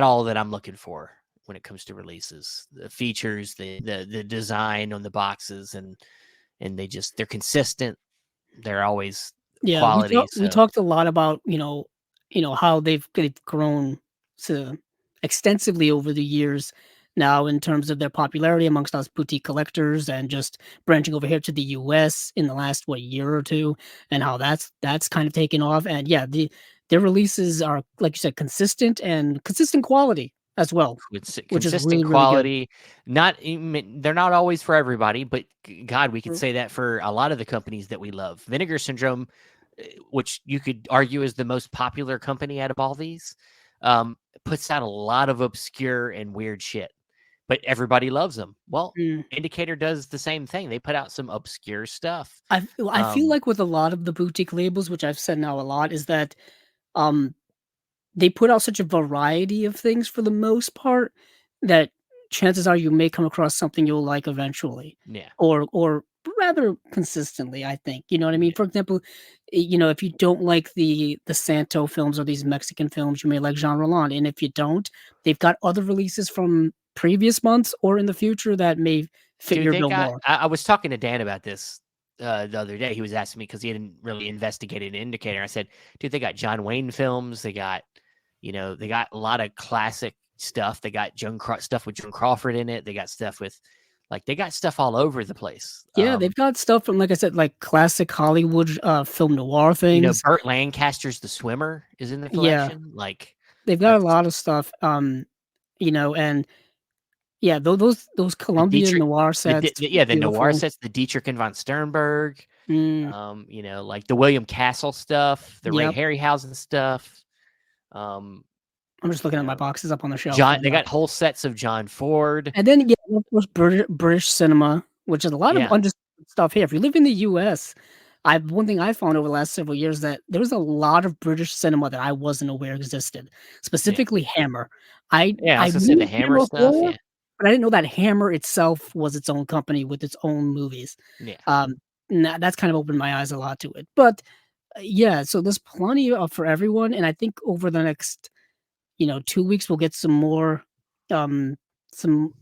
all that I'm looking for when it comes to releases, the features, the design on the boxes, and they're consistent. They're always Yeah, quality. we So talked a lot about, how they've grown to extensively over the years now in terms of their popularity amongst us boutique collectors and just branching over here to the US in the last year or two, and how that's kind of taken off. And yeah, their releases are, like you said, consistent and consistent quality as well, it's which is consistent really, really good. quality. They're not always for everybody, but God, we could say that for a lot of the companies that we love. Vinegar Syndrome, which you could argue is the most popular company out of all these, puts out a lot of obscure and weird shit, but everybody loves them. Well, Mm. Indicator does the same thing. They put out some obscure stuff. I feel like with a lot of the boutique labels, which I've said now a lot, is that um they put out such a variety of things for the most part that chances are you may come across something you'll like eventually, Yeah, or rather consistently, I think. You know what I mean? yeah. For example, if you don't like the Santo films or these Mexican films, you may like Jean Roland, and if you don't, they've got other releases from previous months or in the future that may fit Dude, your they bill got. more. I was talking to Dan about this the other day. He was asking me because he hadn't really investigated an indicator. I said, dude, they got John Wayne films. They got a lot of classic stuff. They got stuff with Joan Crawford in it. They got stuff with, they got stuff all over the place. Yeah, they've got stuff from, like I said, like classic Hollywood film noir things. Burt Lancaster's The Swimmer is in the Yeah, collection. they've got a That's lot of stuff. And yeah, those the Colombian Dietrich, noir sets, the noir beautiful. sets, the Dietrich and von Sternberg. Mm, Like the William Castle stuff, the Ray yep. Harryhausen stuff. Um, I'm just you looking at my know, boxes up on the shelf right They now. got whole sets of John Ford. And then, yeah, of course, British cinema, which is a lot of Yeah, understood stuff here. If you live in the US, one thing I found over the last several years that there was a lot of British cinema that I wasn't aware existed, yeah, specifically Hammer. I yeah. I I was gonna say the knew Hammer Hammer stuff. Horror, Yeah, but I didn't know that Hammer itself was its own company with its own movies. yeah. Um, and that's kind of opened my eyes a lot to it. But yeah, so there's plenty for everyone, and I think over the next 2 weeks we'll get some more um some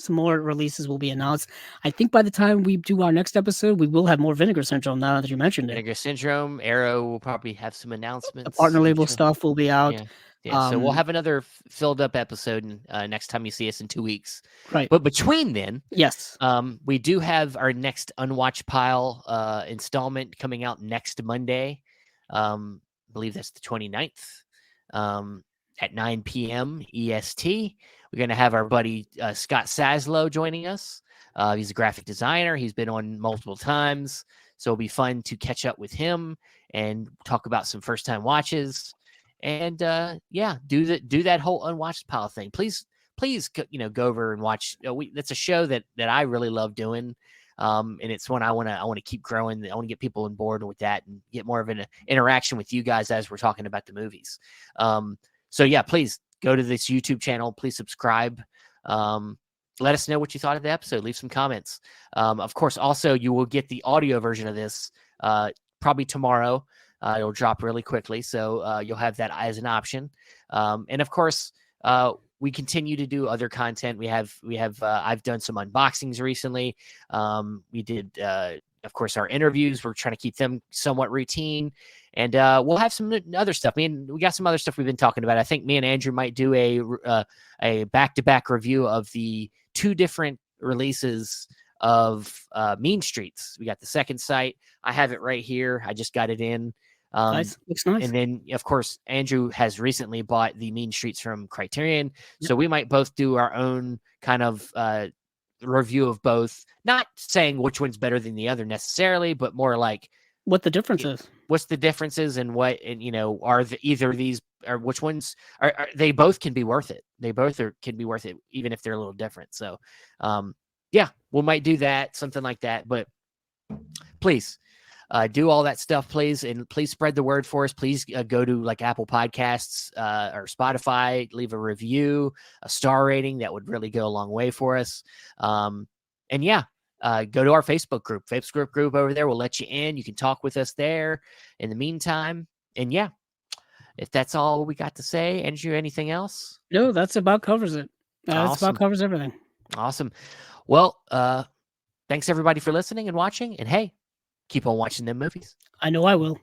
more releases will be announced. I think by the time we do our next episode, we will have more Vinegar Syndrome. Now that you mentioned it, Vinegar Syndrome, Arrow will probably have some the announcements. partner I'm label sure. stuff will be out. Yeah. So we'll have another filled up episode next time you see us in 2 weeks. Right. But between then, yes, we do have our next Unwatched Pile installment coming out next Monday. I believe that's the 29th at 9 p.m. EST. We're going to have our buddy Scott Saslow joining us. He's a graphic designer. He's been on multiple times. So it'll be fun to catch up with him and talk about some first-time watches. And do that whole Unwatched Pile thing. Please, go over and watch. That's a show that I really love doing. And it's one I want to keep growing. I want to get people on board with that and get more of an interaction with you guys as we're talking about the movies. So yeah, please go to this YouTube channel. Please subscribe. Let us know what you thought of the episode. Leave some comments. Of course, also you will get the audio version of this probably tomorrow. It'll drop really quickly, so you'll have that as an option. And of course, we continue to do other content. We have. I've done some unboxings recently. We did, of course, our interviews. We're trying to keep them somewhat routine, and we'll have some other stuff. We got some other stuff we've been talking about. I think me and Andrew might do a back-to-back review of the 2 different releases of Mean Streets. We got the second sight. I have it right here. I just got it in. nice. Looks nice. And then, of course, Andrew has recently bought the Mean Streets from Criterion. Yep. So we might both do our own kind of review of both. Not saying which one's better than the other necessarily, but more like what the difference is. What's the differences and what, and are either of these, or which ones are they both can be worth it. They both can be worth it, even if they're a little different. So, yeah, we might do that, something like that. But please, do all that stuff, please, and please spread the word for us. Please go to like Apple Podcasts or Spotify, leave a review, a star rating. That would really go a long way for us. And yeah, go to our Facebook group over there. We'll let you in. You can talk with us there in the meantime. And yeah, if that's all we got to say, Andrew, anything else? No, that's about covers it. That's Awesome. about covers everything. Awesome. Well, thanks everybody for listening and watching. And hey, keep on watching them movies. I know I will.